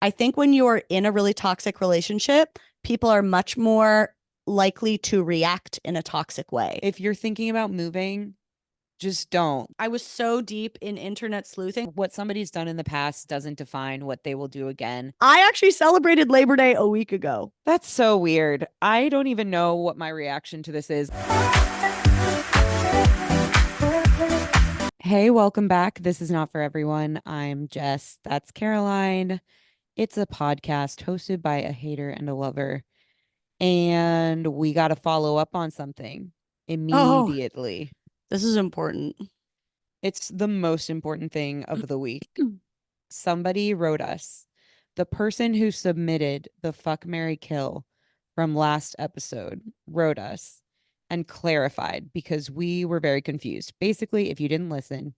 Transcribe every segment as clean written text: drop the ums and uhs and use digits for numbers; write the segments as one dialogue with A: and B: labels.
A: I think when you're in a really toxic relationship, people are much more likely to react in a toxic way.
B: If you're thinking about moving, just don't.
A: I was so deep in internet sleuthing.
B: What somebody's done in the past doesn't define what they will do again.
A: I actually celebrated Labor Day a week ago.
B: That's so weird. I don't even know what my reaction to this is. Hey, welcome back. This is Not For Everyone. I'm Jess. That's Caroline. It's a podcast hosted by a hater and a lover. And we got to follow up on something immediately.
A: This is important.
B: It's the most important thing of the week. Somebody wrote us. The person who submitted the fuck, marry, kill from last episode wrote us and clarified because we were very confused. Basically, if you didn't listen,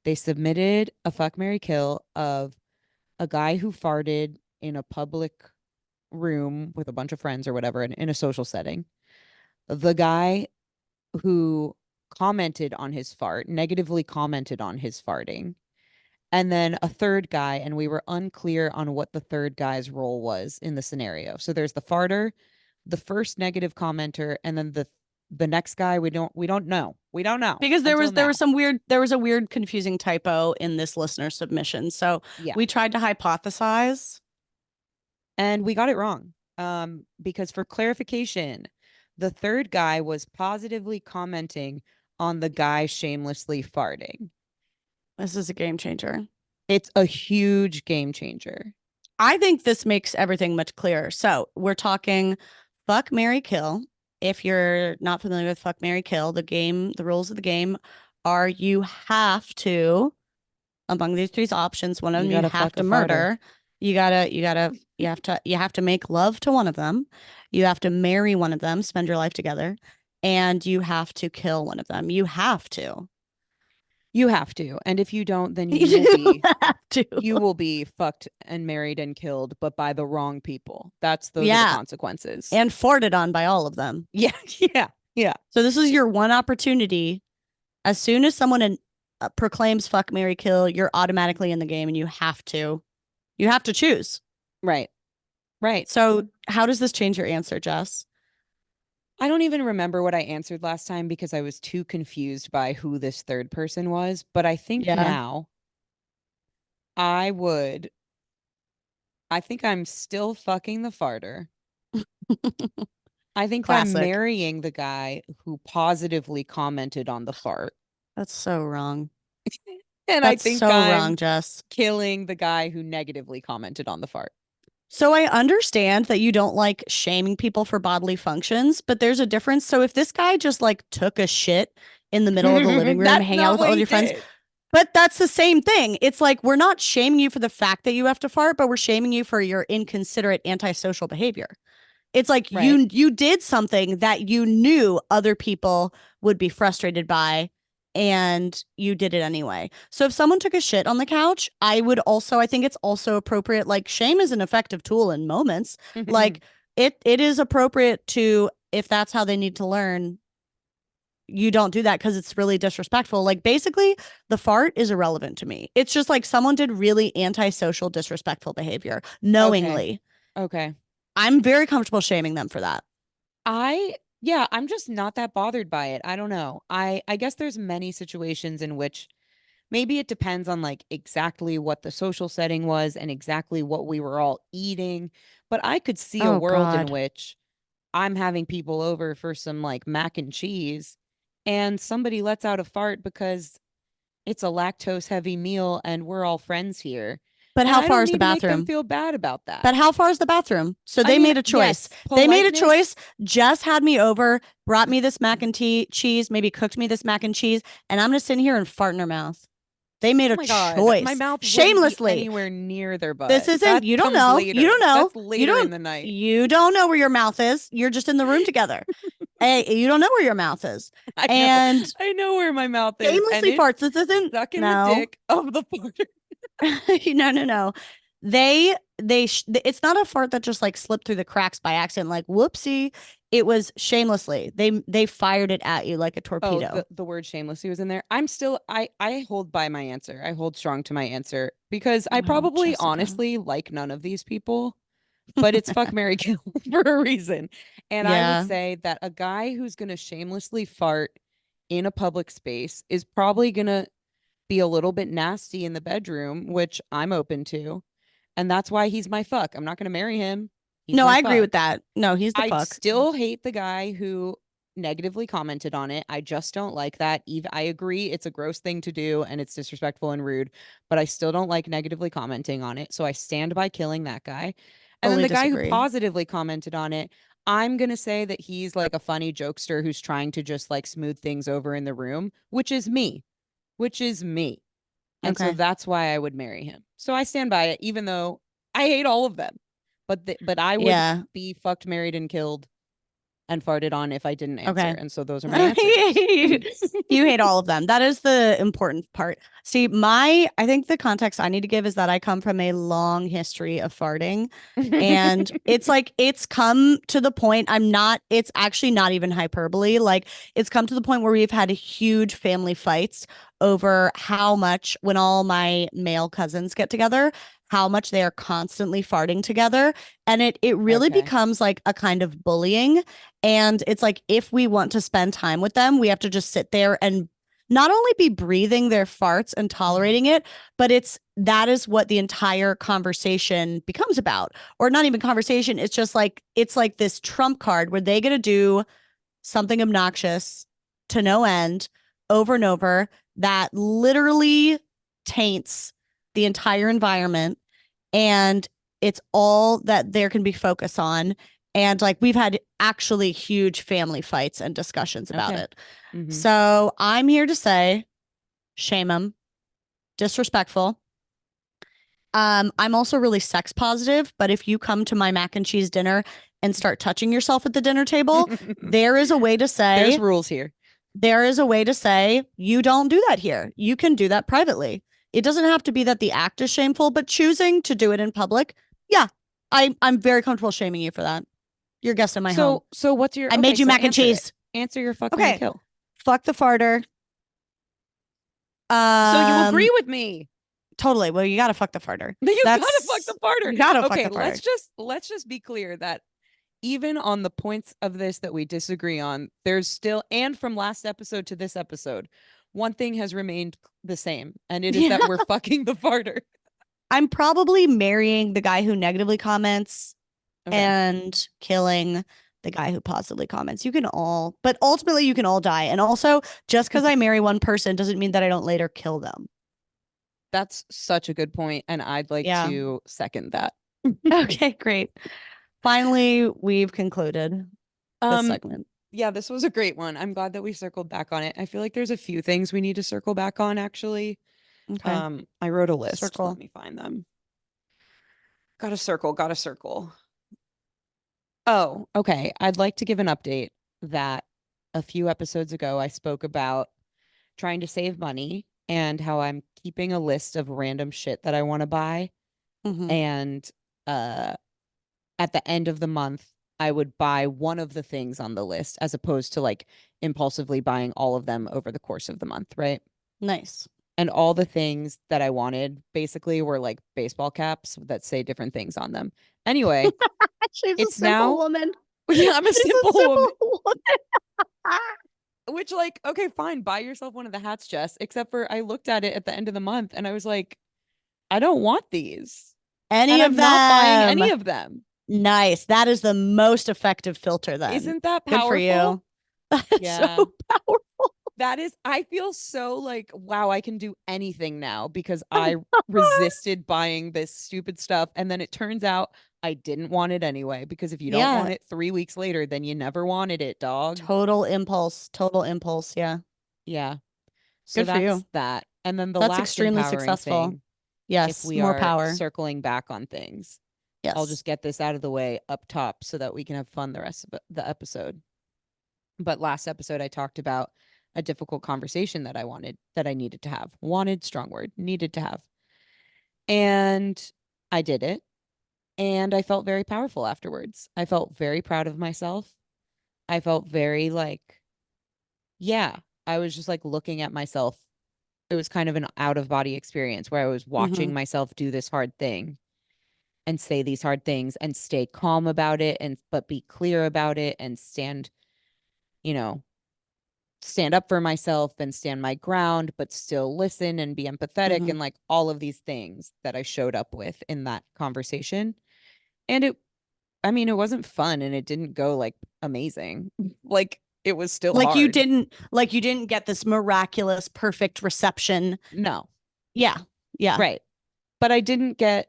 B: they submitted a fuck, marry, kill of a guy who farted in a public room with a bunch of friends or whatever in a social setting. The guy who commented on his fart, negatively commented on his farting, and then a third guy, and we were unclear on what the third guy's role was in the scenario. So there's the farter, the first negative commenter, and then the next guy we don't know. We don't know.
A: Because there was a weird confusing typo in this listener submission. So
B: yeah,
A: we tried to hypothesize.
B: And we got it wrong. Because for clarification, the third guy was positively commenting on the guy shamelessly farting.
A: This is a game changer.
B: It's a huge game changer.
A: I think this makes everything much clearer. So we're talking fuck, marry, kill. If you're not familiar with fuck, marry, kill, the rules of the game are you have to, among these three options, one of them you have to murder. You have to make love to one of them. You have to marry one of them, spend your life together, and you have to kill one of them. You have to.
B: You have to. And if you don't, then you will be fucked and married and killed, but by the wrong people. Those are the consequences.
A: And farted on by all of them.
B: Yeah. Yeah.
A: So this is your one opportunity. As soon as someone proclaims fuck, marry, kill, you're automatically in the game and you have to choose.
B: Right.
A: So how does this change your answer, Jess?
B: I don't even remember what I answered last time because I was too confused by who this third person was. But I think now I think I'm still fucking the farter. I think I'm marrying the guy who positively commented on the fart.
A: That's so wrong.
B: And I think I'm wrong, Jess. Killing the guy who negatively commented on the fart.
A: So I understand that you don't like shaming people for bodily functions, but there's a difference. So if this guy just like took a shit in the middle of the living room, hang out with all your friends, but that's the same thing. It's like, we're not shaming you for the fact that you have to fart, but we're shaming you for your inconsiderate antisocial behavior. It's like you did something that you knew other people would be frustrated by, and you did it anyway. So if someone took a shit on the couch, I think it's also appropriate. Like, shame is an effective tool in moments. Like it is appropriate to, if that's how they need to learn, you don't do that because it's really disrespectful. Like, basically the fart is irrelevant to me. It's just like someone did really antisocial, disrespectful behavior knowingly.
B: Okay.
A: I'm very comfortable shaming them for that.
B: Yeah, I'm just not that bothered by it. I don't know. I guess there's many situations in which maybe it depends on like exactly what the social setting was and exactly what we were all eating. But I could see a world in which I'm having people over for some like mac and cheese and somebody lets out a fart because it's a lactose heavy meal and we're all friends here.
A: But how far is the bathroom?
B: Make them feel bad about that.
A: But how far is the bathroom? So they made a choice. They made a choice. Jess had me over, brought me this mac and cheese, maybe cooked me this mac and cheese, and I'm going to sit here and fart in her mouth. They made a choice.
B: My mouth
A: shamelessly
B: anywhere near their butt.
A: This isn't. You don't know.
B: Later.
A: You don't know.
B: That's later in the night.
A: You don't know where your mouth is. You're just in the room together. Hey, you don't know where your mouth is.
B: I know where my mouth is.
A: Shamelessly farts. This isn't
B: stuck in the dick of the farter.
A: No. It's not a fart that just like slipped through the cracks by accident, like whoopsie. It was shamelessly. They fired it at you like a
B: Oh,
A: torpedo.
B: the word shamelessly was in there. I'm still I hold by my answer. I hold strong to my answer because I
A: Oh,
B: probably
A: Jessica.
B: honestly like none of these people, but it's fuck Mary kill for a reason. And I would
A: Yeah.
B: say that a guy who's gonna shamelessly fart in a public space is probably gonna be a little bit nasty in the bedroom, which I'm open to. And that's why he's my fuck. I'm not gonna marry him. He's
A: No,
B: my
A: I agree with
B: fuck.
A: that. No, he's the
B: I
A: fuck.
B: still hate the guy who negatively commented on it. I just don't like that. I agree it's a gross thing to do and it's disrespectful and rude, but I still don't like negatively commenting on it. So I stand by killing that guy. And then
A: Fully
B: the guy who
A: disagree.
B: positively commented on it, I'm going to say that he's like a funny jokester who's trying to just like smooth things over in the room, which is me, which is me. And so
A: Okay.
B: that's why I would marry him. So I stand by it, even though I hate all of them. But I would
A: Yeah.
B: be fucked, married, and killed and farted on if I didn't answer.
A: Okay.
B: And so those are my answers.
A: You hate all of them. That is the important part. See, I think the context I need to give is that I come from a long history of farting. And it's like, it's come to the point, it's actually not even hyperbole. Like, it's come to the point where we've had huge family fights over how much, when all my male cousins get together, how much they are constantly farting together. And it really
B: Okay.
A: becomes like a kind of bullying. And it's like, if we want to spend time with them, we have to just sit there and not only be breathing their farts and tolerating it, but that is what the entire conversation becomes about. Or not even conversation. It's like this trump card where they get to do something obnoxious to no end over and over that literally taints the entire environment, and it's all that there can be focus on. And like, we've had actually huge family fights and discussions about
B: Okay.
A: it.
B: Mm-hmm.
A: So I'm here to say, shame them, disrespectful. I'm also really sex positive, but if you come to my mac and cheese dinner and start touching yourself at the dinner table, there is a way to
B: There's
A: say,
B: rules here.
A: you don't do that here. You can do that privately. It doesn't have to be that the act is shameful, but choosing to do it in public, yeah, I'm very comfortable shaming you for that. You're a guest in my home.
B: So what's your
A: I
B: okay,
A: made you
B: so
A: mac and
B: answer it.
A: cheese.
B: Answer your fuck Mary
A: Okay,
B: kill.
A: fuck the farter.
B: So you
A: Um,
B: agree with me.
A: totally. Well, you gotta fuck the farter.
B: You gotta fuck
A: That's
B: the farter.
A: You gotta fuck
B: Okay,
A: the farter.
B: let's just be clear that even on the points of this that we disagree on, there's still, and from last episode to this episode, one thing has remained the same, and it is
A: Yeah,
B: that we're fucking the farter.
A: I'm probably marrying the guy who negatively comments
B: Okay.
A: and killing the guy who positively comments. But ultimately, you can all die. And also, just because I marry one person doesn't mean that I don't later kill them.
B: That's such a good point, and I'd like
A: Yeah.
B: to second that.
A: Okay, great. Finally, we've concluded this
B: Um,
A: segment.
B: yeah, this was a great one. I'm glad that we circled back on it. I feel like there's a few things we need to circle back on, actually.
A: Okay.
B: I wrote a list. Let
A: Circle.
B: me find them. Got a circle. Oh, okay. I'd like to give an update that a few episodes ago I spoke about trying to save money and how I'm keeping a list of random shit that I want to buy.
A: Mm-hmm.
B: And uh at the end of the month, I would buy one of the things on the list as opposed to like impulsively buying all of them over the course of the month, right?
A: Nice.
B: And all the things that I wanted basically were like baseball caps that say different things on them. Anyway,
A: She's a
B: it's
A: simple
B: now,
A: woman.
B: yeah, I'm a
A: She's a
B: simple woman.
A: simple woman.
B: Which, like, okay, fine, buy yourself one of the hats, Jess. Except for I looked at it at the end of the month and I was like, I don't want these.
A: Any
B: And
A: of
B: I'm not buying
A: them.
B: any of them.
A: Nice. That is the most effective filter then.
B: Isn't that
A: Good for
B: powerful?
A: you. That's so
B: Yeah.
A: powerful.
B: That is, I feel so like, wow, I can do anything now because I resisted buying this stupid stuff. And then it turns out I didn't want it anyway, because if you don't want
A: Yeah.
B: it 3 weeks later, then you never wanted it, dog.
A: Total impulse. Total impulse. Yeah.
B: Yeah. So
A: Good for
B: that's
A: you.
B: that. And then the
A: That's
B: last
A: extremely
B: empowering
A: successful.
B: thing, if
A: Yes.
B: we
A: More
B: are
A: power.
B: circling back on things, I'll
A: Yes.
B: just get this out of the way up top so that we can have fun the rest of the episode. But last episode, I talked about a difficult conversation that I needed to have. Wanted, strong word, needed to have. And I did it. And I felt very powerful afterwards. I felt very proud of myself. I felt very like, yeah, I was just like looking at myself. It was kind of an out of body experience where I was
A: Mm-hmm.
B: watching myself do this hard thing and say these hard things and stay calm about it and but be clear about it and stand, you know, stand up for myself and stand my ground, but still listen and be empathetic
A: Mm-hmm.
B: and like all of these things that I showed up with in that conversation. And it, I mean, it wasn't fun and it didn't go like amazing. Like it was still hard.
A: Like you didn't get this miraculous perfect reception.
B: No,
A: Yeah. Yeah.
B: right. But I didn't get,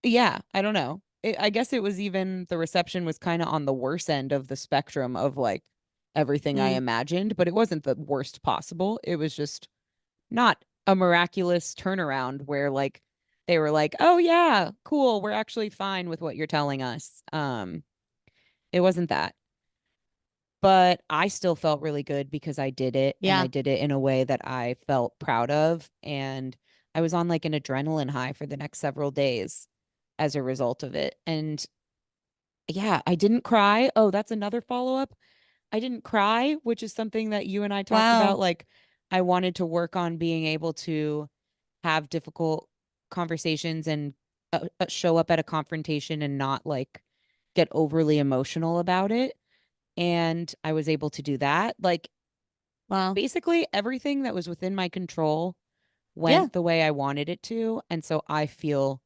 B: yeah, I don't know. I guess it was even the reception was kind of on the worse end of the spectrum of like everything I
A: Mm.
B: imagined, but it wasn't the worst possible. It was just not a miraculous turnaround where like they were like, "Oh yeah, cool, we're actually fine with what you're telling us." It wasn't that. But I still felt really good because I did it and I
A: Yeah.
B: did it in a way that I felt proud of and I was on like an adrenaline high for the next several days as a result of it. And yeah, I didn't cry. Oh, that's another follow-up. I didn't cry, which is something that you and I talked about.
A: Wow.
B: Like, I wanted to work on being able to have difficult conversations and show up at a confrontation and not like get overly emotional about it. And I was able to do that. Like,
A: Wow.
B: basically, everything that was within my control
A: Yeah.
B: went the way I wanted it to. And so I feel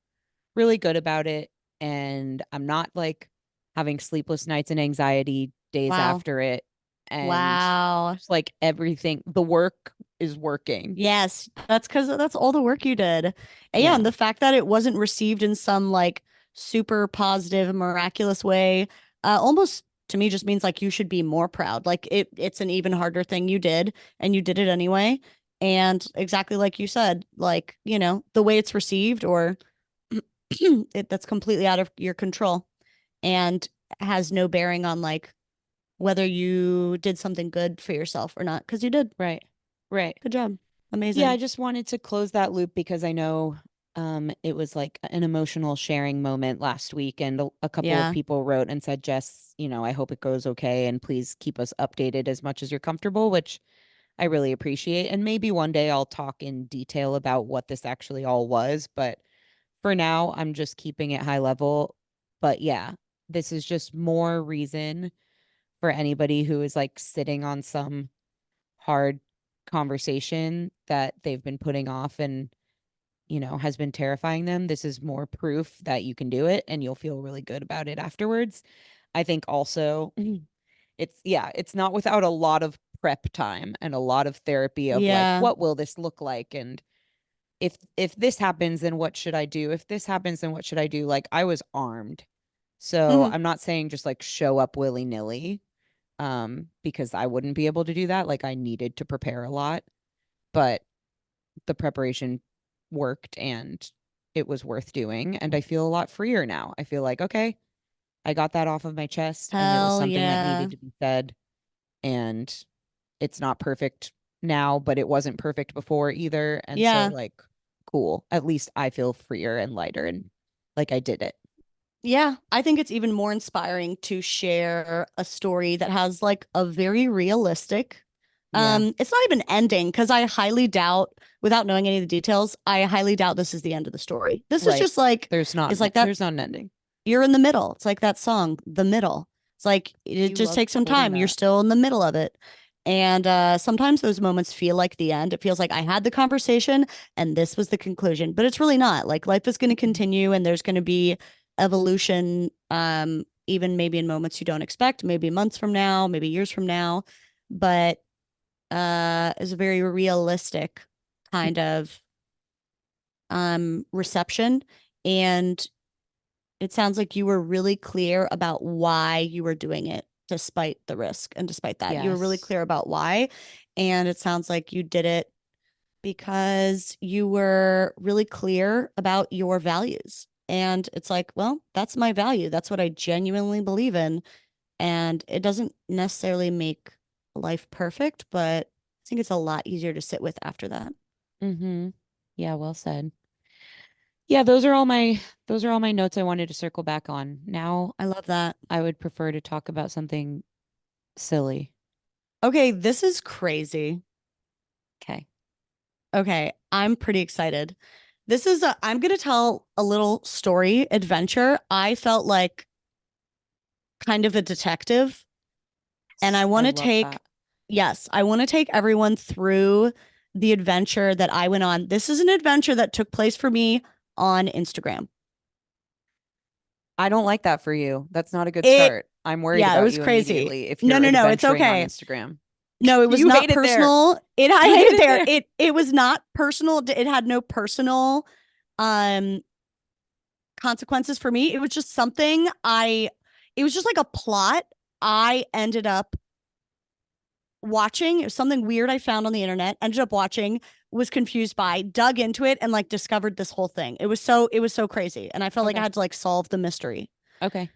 B: really good about it. And I'm not like having sleepless nights and anxiety days
A: Wow.
B: after it. And
A: Wow.
B: just like everything, the work is working.
A: Yes, that's because that's all the work you did. And yeah,
B: Yeah.
A: and the fact that it wasn't received in some like super positive, miraculous way, almost to me just means like you should be more proud. Like it's an even harder thing you did, and you did it anyway. And exactly like you said, like, the way it's received or that's completely out of your control and has no bearing on like whether you did something good for yourself or not, because you did.
B: Right. Right.
A: Good job.
B: Yeah, I
A: Amazing.
B: just wanted to close that loop because I know it was like an emotional sharing moment last week and a couple of
A: Yeah.
B: people wrote and said, "Jess, I hope it goes okay and please keep us updated as much as you're comfortable," which I really appreciate. And maybe one day I'll talk in detail about what this actually all was, but for now I'm just keeping it high level. But yeah, this is just more reason for anybody who is like sitting on some hard conversation that they've been putting off and has been terrifying them. This is more proof that you can do it and you'll feel really good about it afterwards. I think also it's not without a lot of prep time and a lot of therapy of like
A: Yeah.
B: what will this look like and if this happens then what should I do? If this happens then what should I do? Like I was armed. So
A: Mhm.
B: I'm not saying just like show up willy-nilly because I wouldn't be able to do that. Like I needed to prepare a lot, but the preparation worked and it was worth doing. And I feel a lot freer now. I feel like, okay, I got that off of my chest and it was
A: Hell
B: something that
A: yeah.
B: needed to be said. And it's not perfect now, but it wasn't perfect before either. And so,
A: Yeah.
B: like, cool. At least I feel freer and lighter and like I did it.
A: Yeah. I think it's even more inspiring to share a story that has like a very realistic,
B: Yeah.
A: it's not even ending because I highly doubt, without knowing any of the details, I highly doubt this is the end of the story. This is
B: Right.
A: just like, it's like that
B: There's not an ending.
A: you're in the middle. It's like that song, The Middle. It's like it
B: You
A: just
B: love
A: takes some
B: quoting
A: time. You're
B: that.
A: still in the middle of it. And sometimes those moments feel like the end. It feels like I had the conversation and this was the conclusion, but it's really not. Like life is going to
B: Mhm.
A: continue and there's going to be evolution, even maybe in moments you don't expect, maybe months from now, maybe years from now. But is a very realistic kind of reception. And it sounds like you were really clear about why you were doing it, despite the risk. And despite that, you were really
B: Yes.
A: clear about why. And it sounds like you did it because you were really clear about your values. And it's like, well, that's my value. That's what I genuinely believe in. And it doesn't necessarily make life perfect, but I think it's a lot easier to sit with after that.
B: Mm-hmm. Yeah, well said. Yeah, those are all my notes I wanted to circle back on. Now
A: I love that.
B: I would prefer to talk about something silly.
A: Okay, this is crazy.
B: Okay.
A: Okay, I'm pretty excited. I'm going to tell a little story adventure. I felt like kind of a detective, and I
B: I
A: want to
B: love
A: take,
B: that.
A: yes, I want to take everyone through the adventure that I went on. This is an adventure that took place for me on Instagram.
B: I don't like that for you. That's not a good
A: It,
B: start. I'm worried
A: yeah, it
B: about
A: was
B: you
A: crazy.
B: immediately if
A: No,
B: you're
A: no, no, it's
B: adventuring on
A: okay.
B: Instagram.
A: No, it was
B: You
A: not
B: hate it there.
A: personal. I
B: You
A: hate
B: hate
A: it
B: it
A: there.
B: there.
A: It was not personal. It had no personal um consequences for me. It was just something I it was just like a plot I ended up watching. It was something weird I found on the internet, ended up watching, was confused by, dug into it, and like discovered this whole thing. It was so crazy. And I felt like I
B: Okay.
A: had to like solve the mystery.
B: Okay.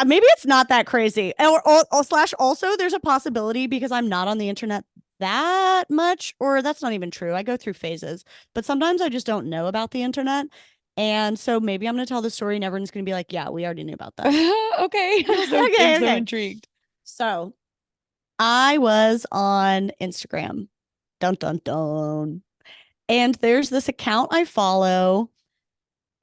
A: Maybe it's not that crazy. Or slash also there's a possibility because I'm not on the internet that much, or that's not even true. I go through phases, but sometimes I just don't know about the internet. And so maybe I'm going to tell the story and everyone's going to be like, yeah, we already knew about that.
B: Okay. I'm
A: Okay,
B: so
A: okay.
B: intrigued.
A: So I was on Instagram. Dun dun dun. And there's this account I follow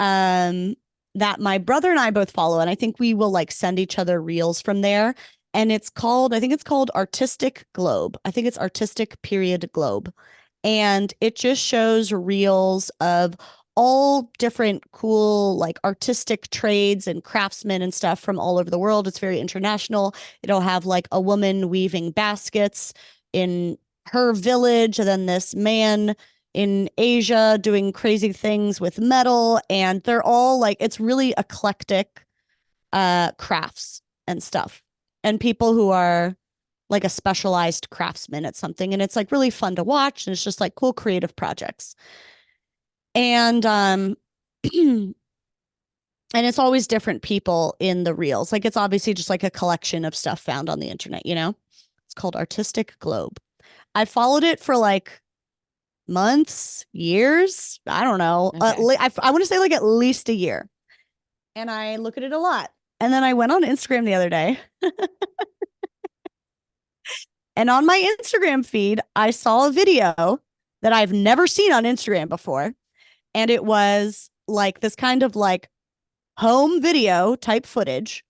A: um that my brother and I both follow, and I think we will like send each other reels from there. And I think it's called Artistic Globe. I think it's Artistic period Globe. And it just shows reels of all different cool like artistic trades and craftsmen and stuff from all over the world. It's very international. It'll have like a woman weaving baskets in her village, and then this man in Asia doing crazy things with metal, and they're all like it's really eclectic crafts and stuff. And people who are like a specialized craftsman at something, and it's like really fun to watch, and it's just like cool creative projects. And and it's always different people in the reels. Like it's obviously just like a collection of stuff found on the internet, you know? It's called Artistic Globe. I followed it for like months, years. I don't know.
B: Okay.
A: I want to say like at least a year. And I look at it a lot. And then I went on Instagram the other day. And on my Instagram feed, I saw a video that I've never seen on Instagram before. And it was like this kind of like home video type footage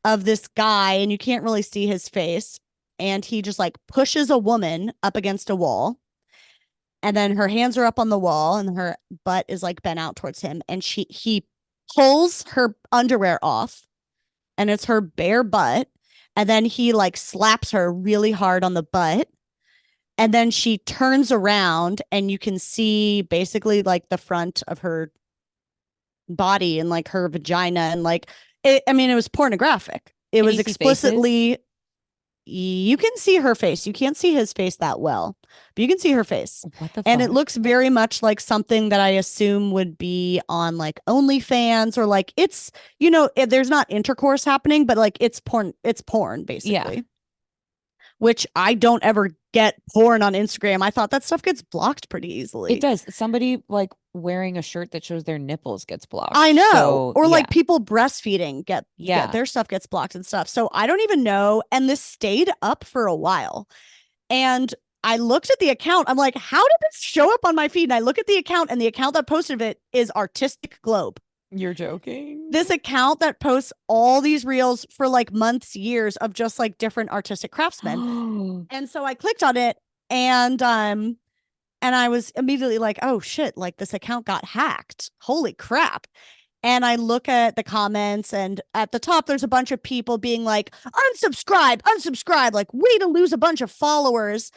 A: of this guy, and you can't really see his face. And he just like pushes a woman up against a wall, and then her hands are up on the wall and her butt is like bent out towards him, and he pulls her underwear off, and it's her bare butt, and then he like slaps her really hard on the butt, and then she turns around and you can see basically like the front of her body and like her vagina, and like I mean it was pornographic. It
B: Can
A: was
B: you see faces?
A: explicitly, you can see her face. You can't see his face that well, but you can see her face.
B: What the
A: And it
B: fuck?
A: looks very much like something that I assume would be on like OnlyFans, or like it's, there's not intercourse happening, but like it's porn
B: Yeah.
A: basically, which I don't ever get porn on Instagram. I thought that stuff gets blocked pretty
B: It
A: easily.
B: does. Somebody like wearing a shirt that shows their nipples gets
A: I
B: blocked.
A: know.
B: So,
A: Or
B: yeah.
A: like people breastfeeding get
B: Yeah.
A: their stuff gets blocked and stuff. So I don't even know. And this stayed up for a while. And I looked at the account. I'm like, how did this show up on my feed? And I look at the account, and the account that posted it is Artistic Globe.
B: You're joking.
A: This account that posts all these reels for like months, years of just like different artistic craftsmen. And so I clicked on it, and I was immediately like, oh shit, like this account got hacked. Holy crap. And I look at the comments, and at the top, there's a bunch of people being like, unsubscribe, unsubscribe, like, way to lose a bunch of followers.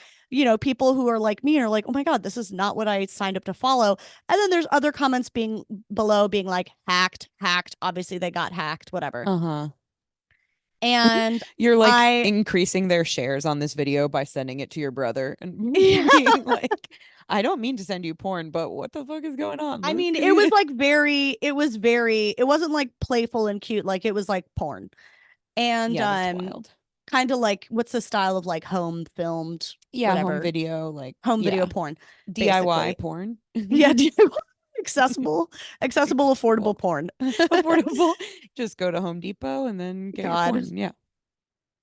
A: People who are like me are like, oh my God, this is not what I signed up to follow. And then there's other comments being below being like, hacked, hacked. Obviously, they got hacked, whatever.
B: Uh-huh.
A: And
B: You're like
A: I,
B: increasing their shares on this video by sending it to your brother and
A: yeah,
B: being like, I don't mean to send you porn, but what the fuck is going on,
A: I
B: Luke?
A: mean, it wasn't like playful and cute. Like it was like porn. And
B: Yeah, that's wild.
A: kind of like, what's the style of like home filmed
B: Yeah, home
A: whatever
B: video, like,
A: home video
B: yeah,
A: porn
B: DIY
A: basically.
B: porn.
A: Yeah. accessible, affordable porn.
B: Affordable. Just go to Home Depot and then get your porn. Yeah.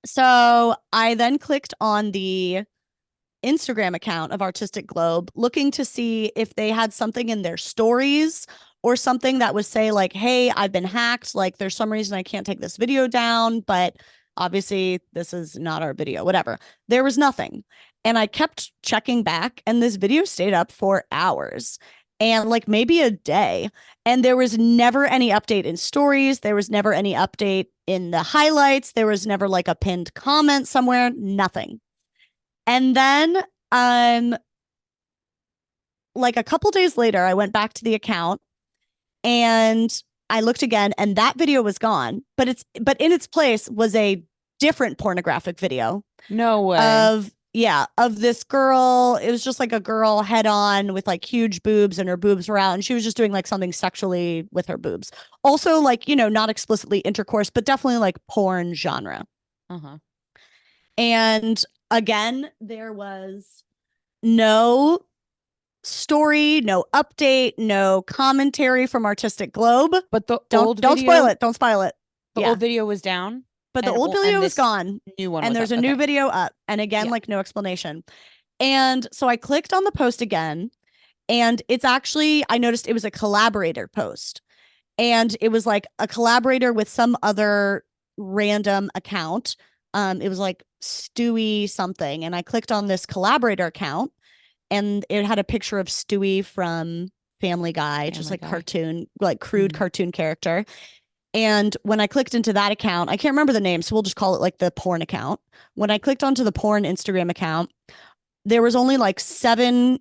A: So I then clicked on the Instagram account of Artistic Globe, looking to see if they had something in their stories or something that would say like, hey, I've been hacked. Like there's some reason I can't take this video down, but obviously this is not our video, whatever. There was nothing. And I kept checking back and this video stayed up for hours and like maybe a day. And there was never any update in stories. There was never any update in the highlights. There was never like a pinned comment somewhere, nothing. And then like a couple days later, I went back to the account and I looked again and that video was gone, but in its place was a different pornographic video.
B: No way.
A: Of this girl. It was just like a girl head on with like huge boobs and her boobs were out and she was just doing like something sexually with her boobs. Also like, you know, not explicitly intercourse, but definitely like porn genre.
B: Uh-huh.
A: And again, there was no story, no update, no commentary from Artistic Globe.
B: But the
A: don't spoil it. Don't spoil it.
B: The old video was down.
A: But the old video was gone.
B: New one
A: and there's a new video up. And again, like no explanation. And so I clicked on the post again. And it's actually, I noticed it was a collaborator post. And it was like a collaborator with some other random account. It was like Stewie something. And I clicked on this collaborator account and it had a picture of Stewie from Family Guy, just like cartoon, like crude cartoon character. And when I clicked into that account, I can't remember the name, so we'll just call it like the porn account. When I clicked onto the porn Instagram account, there was only like 7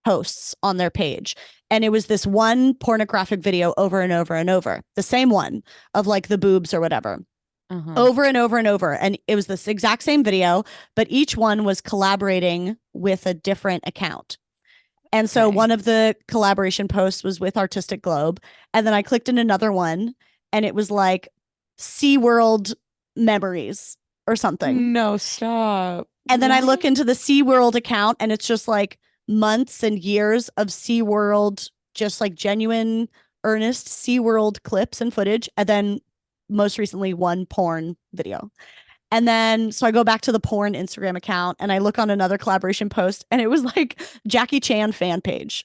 A: posts on their page. And it was this one pornographic video over and over and over, the same one of like the boobs or whatever. Over and over and over. And it was this exact same video, but each one was collaborating with a different account. And so one of the collaboration posts was with Artistic Globe. And then I clicked in another one and it was like SeaWorld memories or something.
B: No, stop.
A: And then I look into the SeaWorld account and it's just like months and years of SeaWorld, just like genuine, earnest SeaWorld clips and footage. And then most recently one porn video. And then, so I go back to the porn Instagram account and I look on another collaboration post and it was like Jackie Chan fan page.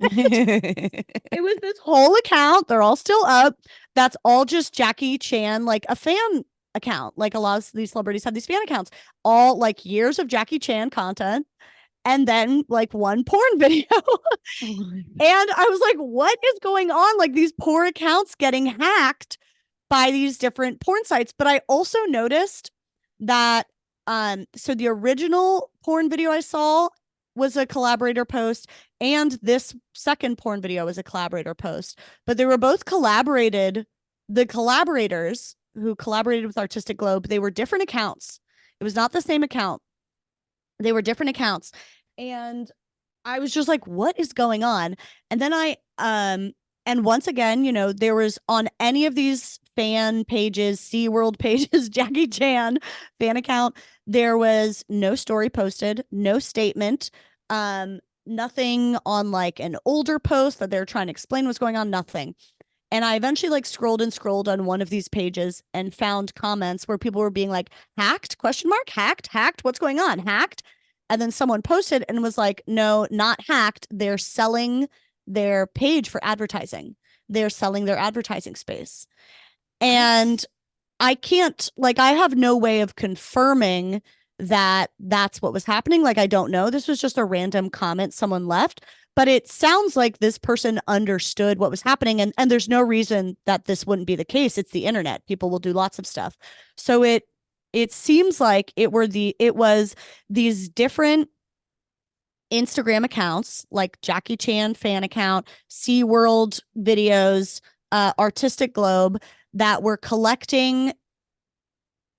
A: It was this whole account. They're all still up. That's all just Jackie Chan, like a fan account. Like a lot of these celebrities have these fan accounts, all like years of Jackie Chan content. And then like one porn video. And I was like, what is going on? Like these poor accounts getting hacked by these different porn sites. But I also noticed that so the original porn video I saw was a collaborator post and this second porn video was a collaborator post, but they were both collaborated. The collaborators who collaborated with Artistic Globe, they were different accounts. It was not the same account. They were different accounts. And I was just like, what is going on? And then and once again, you know, there was on any of these fan pages, SeaWorld pages, Jackie Chan fan account, there was no story posted, no statement, nothing on like an older post that they're trying to explain what's going on, nothing. And I eventually like scrolled on one of these pages and found comments where people were being like, hacked, ? Hacked, what's going on? Hacked. And then someone posted and was like, no, not hacked. They're selling their page for advertising. They're selling their advertising space. And I can't, like, I have no way of confirming that that's what was happening. Like, I don't know. This was just a random comment someone left, but it sounds like this person understood what was happening. And there's no reason that this wouldn't be the case. It's the internet. People will do lots of stuff. So it seems like it was these different Instagram accounts like Jackie Chan fan account, SeaWorld videos, Artistic Globe that were collecting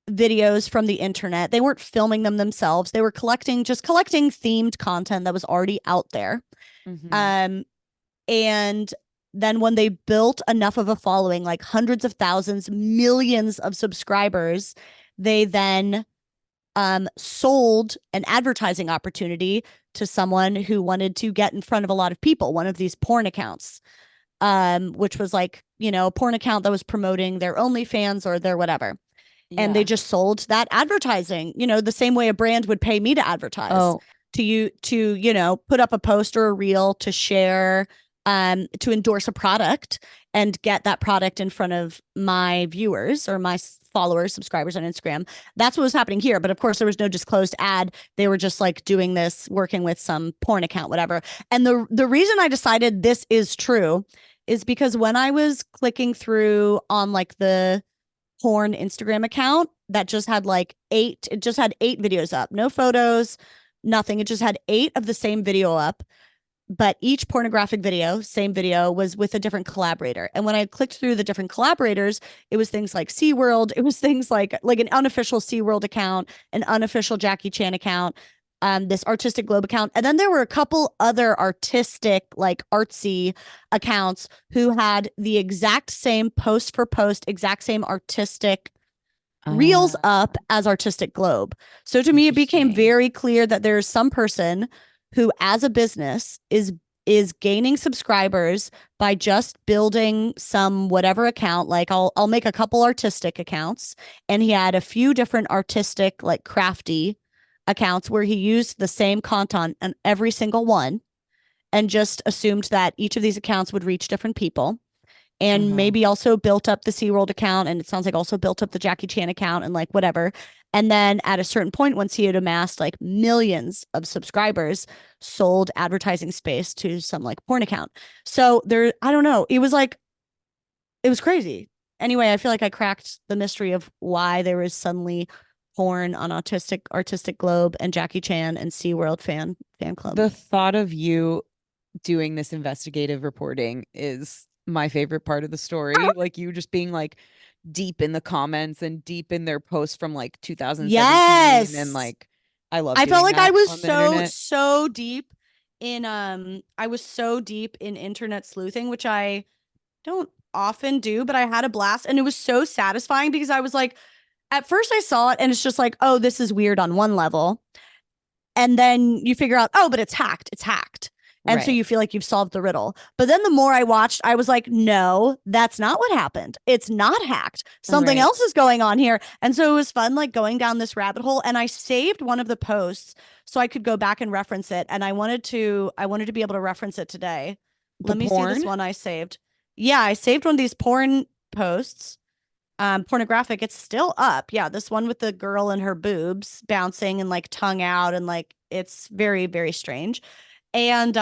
A: videos from the internet. They weren't filming them themselves. They were collecting themed content that was already out there. And then when they built enough of a following, like hundreds of thousands, millions of subscribers, they then sold an advertising opportunity to someone who wanted to get in front of a lot of people, one of these porn accounts, which was like, a porn account that was promoting their OnlyFans or their whatever. And they just sold that advertising, the same way a brand would pay me to advertise. To put up a post or a reel to share, to endorse a product and get that product in front of my viewers or my followers, subscribers on Instagram. That's what was happening here. But of course, there was no disclosed ad. They were just like doing this, working with some porn account, whatever. And the reason I decided this is true is because when I was clicking through on like the porn Instagram account that just had eight videos up, no photos, nothing. It just had 8 of the same video up, but each pornographic video, same video, was with a different collaborator. And when I clicked through the different collaborators, it was things like SeaWorld. It was things like an unofficial SeaWorld account, an unofficial Jackie Chan account, this Artistic Globe account. And then there were a couple other artistic, like artsy accounts who had the exact same post for post, exact same artistic reels up as Artistic Globe. So to me, it became very clear that there's some person who, as a business, is gaining subscribers by just building some whatever account. Like I'll make a couple artistic accounts, and he had a few different artistic, like crafty accounts where he used the same content on every single one and just assumed that each of these accounts would reach different people. And maybe also built up the SeaWorld account, and it sounds like also built up the Jackie Chan account and like whatever. And then at a certain point, once he had amassed like millions of subscribers, sold advertising space to some like porn account. So I don't know. It was crazy. Anyway, I feel like I cracked the mystery of why there was suddenly porn on Artistic Globe and Jackie Chan and SeaWorld fan club.
B: The thought of you doing this investigative reporting is my favorite part of the story. Like you just being like deep in the comments and deep in their posts from like 2017.
A: Yes.
B: And like I
A: felt like I was
B: so
A: deep in internet sleuthing, which I don't often do, but I had a blast. And it was so satisfying because I was like, at first I saw it and it's just like, oh, this is weird on one level. And then you figure out, oh, but it's hacked. And so you feel like you've solved the riddle. But then the more I watched, I was like, no, that's not what happened. It's not hacked. Something else is going on here. And so it was fun, like going down this rabbit hole. And I saved one of the posts so I could go back and reference it. And I wanted to be able to reference it today. Let me see this one I saved. Yeah, I saved one of these porn posts. Pornographic. It's still up. Yeah, this one with the girl and her boobs bouncing and like tongue out, and like it's very, very strange. And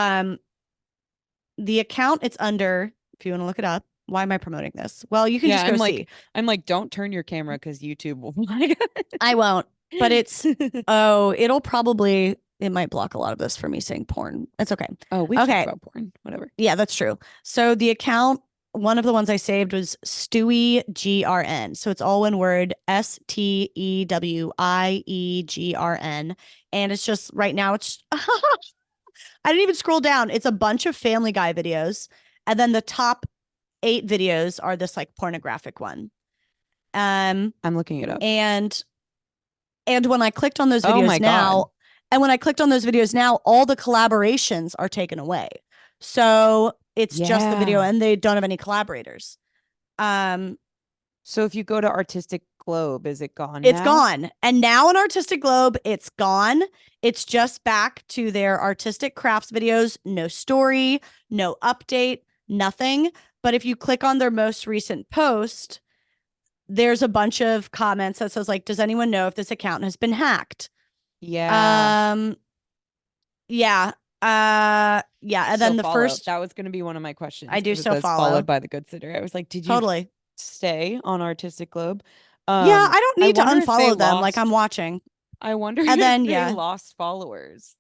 A: the account it's under, if you want to look it up. Why am I promoting this? Well, you can just go see.
B: I'm like, don't turn your camera because YouTube will.
A: I won't. But it's it might block a lot of this for me saying porn. It's okay.
B: Oh, we talked about porn. Whatever.
A: Yeah, that's true. So the account, one of the ones I saved was Stewie GRN. So it's all one word, STEWIEGRN. And it's just right now it's I didn't even scroll down. It's a bunch of Family Guy videos. And then the top 8 videos are this like pornographic one.
B: I'm looking it up.
A: And when I clicked on those videos now, all the collaborations are taken away. So it's just the video and they don't have any collaborators.
B: So if you go to Artistic Globe, is it gone?
A: It's gone. And now on Artistic Globe, it's gone. It's just back to their artistic crafts videos. No story, no update, nothing. But if you click on their most recent post, there's a bunch of comments that says like, does anyone know if this account has been hacked?
B: Yeah.
A: Yeah. And then the first,
B: that was going to be one of my questions.
A: I do so follow.
B: Followed by the Good Sitter. I was like, did you stay on Artistic Globe?
A: Yeah, I don't need to unfollow them. Like I'm watching.
B: I wonder if they lost followers.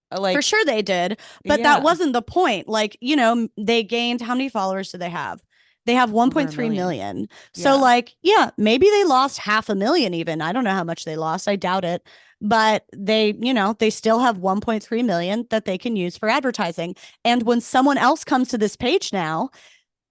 B: Like
A: for sure they did, but that wasn't the point. Like, they gained, how many followers do they have? They have 1.3 million. So like, maybe they lost 500,000 even. I don't know how much they lost. I doubt it. But they still have 1.3 million that they can use for advertising. And when someone else comes to this page now,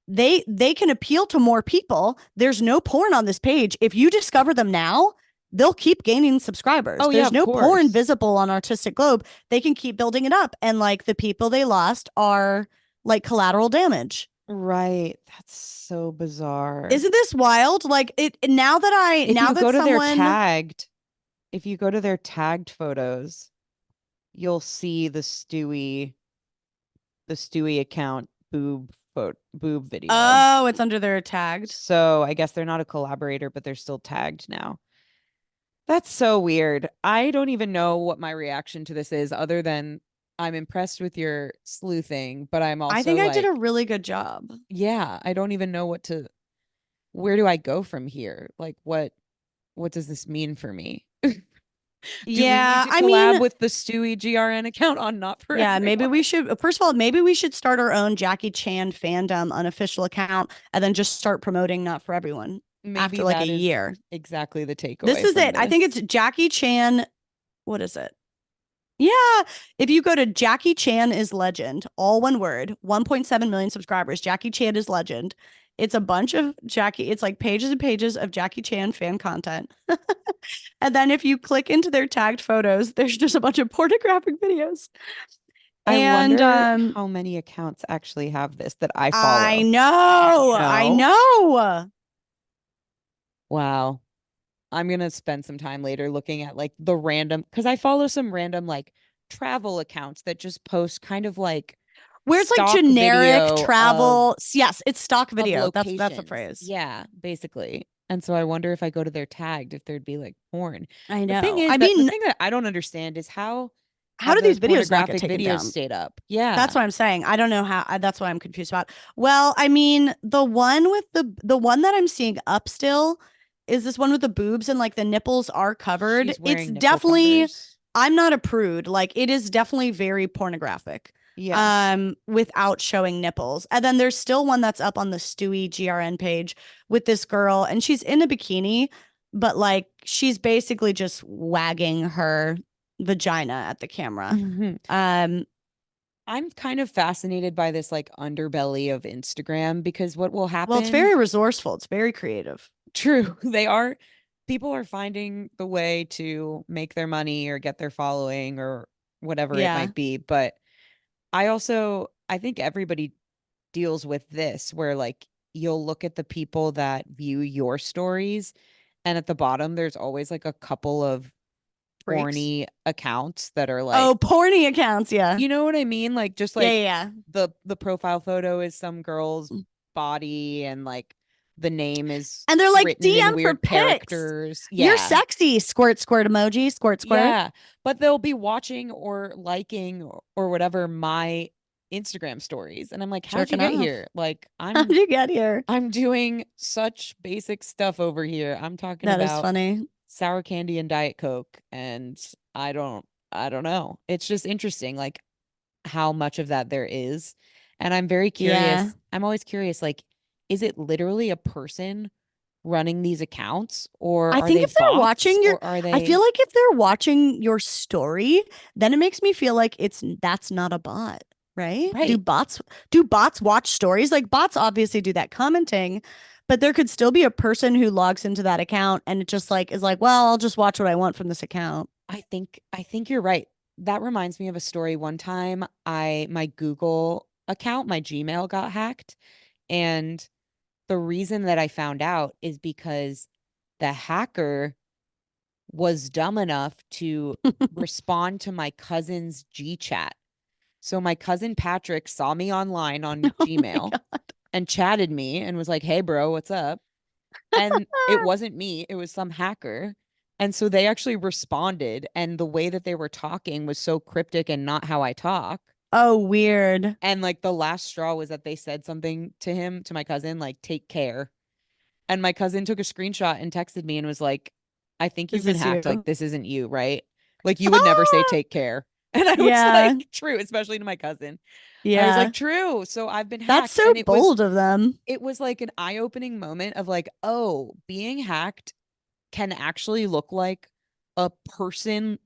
A: they can appeal to more people. There's no porn on this page. If you discover them now, they'll keep gaining subscribers.
B: Oh, yeah,
A: There's
B: of
A: no porn
B: course.
A: visible on Artistic Globe. They can keep building it up. And like the people they lost are like collateral damage.
B: Right. That's so bizarre.
A: Isn't this wild? Like it now that I
B: If
A: now
B: you
A: that
B: go to their
A: someone
B: tagged, if you go to their tagged photos, you'll see the Stewie account boob video.
A: oh, it's under their tagged.
B: So I guess they're not a collaborator, but they're still tagged now. That's so weird. I don't even know what my reaction to this is other than I'm impressed with your sleuthing, but I'm
A: I
B: also
A: think I did a
B: like,
A: really good job.
B: yeah, I don't even know where do I go from here? Like what does this mean for me? Do we need
A: Yeah,
B: to
A: I
B: collab
A: mean,
B: with the Stewie GRN account on Not For
A: yeah, maybe
B: Everyone?
A: we should first of all, maybe we should start our own Jackie Chan fandom unofficial account and then just start promoting Not For Everyone
B: Maybe
A: after like a
B: that is
A: year.
B: exactly the
A: This
B: takeaway
A: is
B: from
A: it. I think
B: this.
A: it's Jackie Chan. What is it? Yeah. If you go to Jackie Chan is Legend, all one word, 1.7 million subscribers, Jackie Chan is Legend. It's a bunch of Jackie, it's like pages and pages of Jackie Chan fan content. And then if you click into their tagged photos, there's just a bunch of pornographic videos.
B: I
A: And
B: wonder how many accounts actually have this that I
A: I
B: follow. Do you
A: know, I
B: know?
A: know.
B: Wow. I'm gonna spend some time later looking at like the random because I follow some random like travel accounts that just post kind of like
A: Where it's like
B: stock
A: generic
B: video
A: travel. Yes, it's stock
B: of
A: video. That's the
B: locations.
A: phrase.
B: Yeah, basically. And so I wonder if I go to their tagged if there'd be like porn.
A: I
B: The thing
A: know.
B: is
A: I
B: that the
A: mean,
B: thing that I don't understand is how
A: how
B: have
A: do
B: those
A: these videos not get
B: pornographic
A: taken
B: videos
A: down?
B: stayed up?
A: That's
B: Yeah.
A: what I'm saying. I don't know how. That's what I'm confused about. Well, I mean, the one with the one that I'm seeing up still is this one with the boobs and like the nipples are covered.
B: She's
A: It's
B: wearing nipple
A: definitely.
B: covers.
A: I'm not a prude. Like it is definitely very pornographic.
B: Yes.
A: Without showing nipples. And then there's still one that's up on the Stewie GRN page with this girl, and she's in a bikini, but like she's basically just wagging her vagina at the camera. Um,
B: I'm kind of fascinated by this like underbelly of Instagram because what will
A: well, it's
B: happen?
A: very resourceful. It's very creative.
B: True, people are finding the way to make their money or get their following or whatever it
A: Yeah.
B: might be. But I think everybody deals with this where like you'll look at the people that view your stories and at the bottom there's always like a couple of
A: Freaks.
B: horny accounts that are like
A: Oh, porny accounts. Yeah.
B: you know what I mean? Like just
A: Yeah.
B: like
A: Yeah.
B: the profile photo is some girl's body and like the name is
A: And they're like,
B: written in
A: DM for
B: weird
A: pics.
B: characters.
A: You're
B: Yeah.
A: sexy. Squirt, squirt emoji. Squirt, squirt.
B: Yeah. But they'll be watching or liking or whatever my Instagram stories. And I'm like, how'd you
A: Jerking
B: get
A: off.
B: here? Like
A: How'd you get here?
B: I'm doing such basic stuff over here. I'm talking
A: That is
B: about
A: funny.
B: sour candy and Diet Coke and I don't know. It's just interesting like how much of that there is. And I'm very
A: Yeah.
B: curious. I'm always curious like is it literally a person running these accounts or
A: I
B: are
A: think
B: they
A: if they're
B: bots
A: watching your
B: or are
A: I feel
B: they
A: like if they're watching your story, then it makes me feel like that's not a bot, right?
B: right?
A: Do bots watch stories? Like bots obviously do that commenting, but there could still be a person who logs into that account and it just like is like, well, I'll just watch what I want from this account.
B: I think you're right. That reminds me of a story one time my Google account, my Gmail got hacked and the reason that I found out is because the hacker was dumb enough to respond to my cousin's G chat. So my cousin Patrick saw me online on
A: Oh my
B: Gmail
A: god.
B: and chatted me and was like, "Hey bro, what's up?" And it wasn't me, it was some hacker. And so they actually responded and the way that they were talking was so cryptic and not how I talk.
A: Oh, weird.
B: And like the last straw was that they said something to him, to my cousin, like, take care. And my cousin took a screenshot and texted me and was like, I think
A: Is
B: you've been
A: this
B: hacked. Like,
A: you?
B: this isn't you, right? Like, you would never say take care. And I was
A: Yeah.
B: like, true, especially to my cousin. I was
A: Yeah.
B: like, true. So I've been
A: That's
B: hacked.
A: so
B: And
A: bold of them.
B: it was like an eye-opening moment of like, oh, being hacked can actually look like a person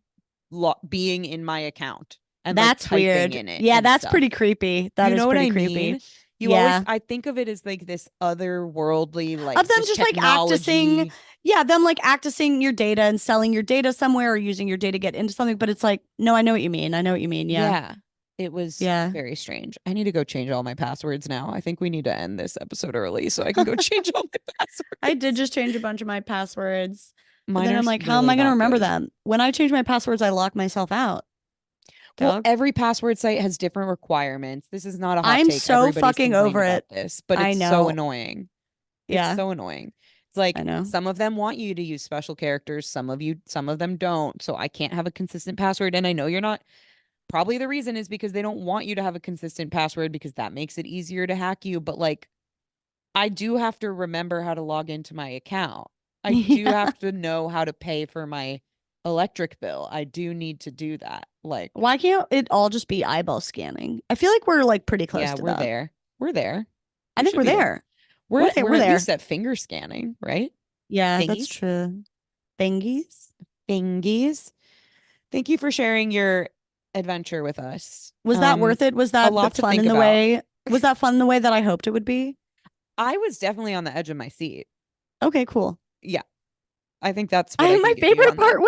B: being in my account and like
A: That's
B: typing
A: weird.
B: in it
A: Yeah,
B: and
A: that's pretty
B: stuff.
A: creepy. That
B: You
A: is
B: know what
A: pretty
B: I
A: creepy.
B: mean?
A: Yeah.
B: I think of it as like this otherworldly, like
A: Of them
B: this
A: just like acting
B: technology.
A: Yeah, them like accessing your data and selling your data somewhere or using your data to get into something. But it's like, no, I know what you mean. I know what you mean. Yeah.
B: Yeah. It was
A: Yeah.
B: very strange. I need to go change all my passwords now. I think we need to end this episode early so I can go change all my
A: I did
B: passwords.
A: just change a bunch of my passwords. But
B: Mine
A: then
B: are
A: I'm like, how am
B: really
A: I going to
B: not
A: remember
B: good.
A: them? When I change my passwords, I lock myself out.
B: Well,
A: Dog.
B: every password site has different requirements. This is not a hot
A: I'm
B: take.
A: so
B: Everybody's
A: fucking
B: complained
A: over
B: about
A: it.
B: this, but
A: I
B: it's so
A: know.
B: annoying. It's
A: Yeah,
B: so annoying. It's
A: I
B: like
A: know.
B: some of them want you to use special characters, some of them don't. So I can't have a consistent password. And I know you're not. Probably the reason is because they don't want you to have a consistent password because that makes it easier to hack you. But like, I do have to remember how to log into my account. I do
A: Yeah.
B: have to know how to pay for my electric bill. I do need to do that. Like,
A: Why can't it all just be eyeball scanning? I feel like we're like pretty close
B: yeah,
A: to
B: we're
A: that.
B: there. We're there.
A: I
B: We
A: think
B: should
A: we're
B: be there.
A: there. We're there.
B: We're
A: We're
B: at
A: there.
B: least at finger scanning, right?
A: Yeah, that's
B: Thingies.
A: true. Thingies.
B: Thingies. Thank you for sharing your adventure with us.
A: Was that worth it? Was
B: A
A: that
B: lot to
A: fun
B: think
A: in the
B: about.
A: way? Was that fun in the way that I hoped it would be?
B: I was definitely on the edge of my seat.
A: Okay, cool.
B: Yeah, I think that's what I can
A: My
B: give you
A: favorite
B: on that.
A: part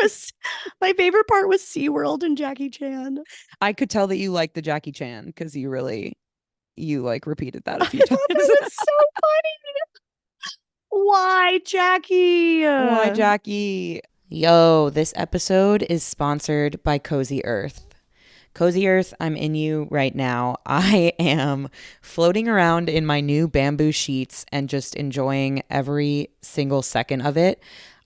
A: was SeaWorld and Jackie Chan.
B: I could tell that you like the Jackie Chan because you like repeated that a
A: I
B: few
A: thought
B: times.
A: that was so funny. Why, Jackie?
B: Why, Jackie? Yo, this episode is sponsored by Cozy Earth. Cozy Earth, I'm in you right now. I am floating around in my new bamboo sheets and just enjoying every single second of it.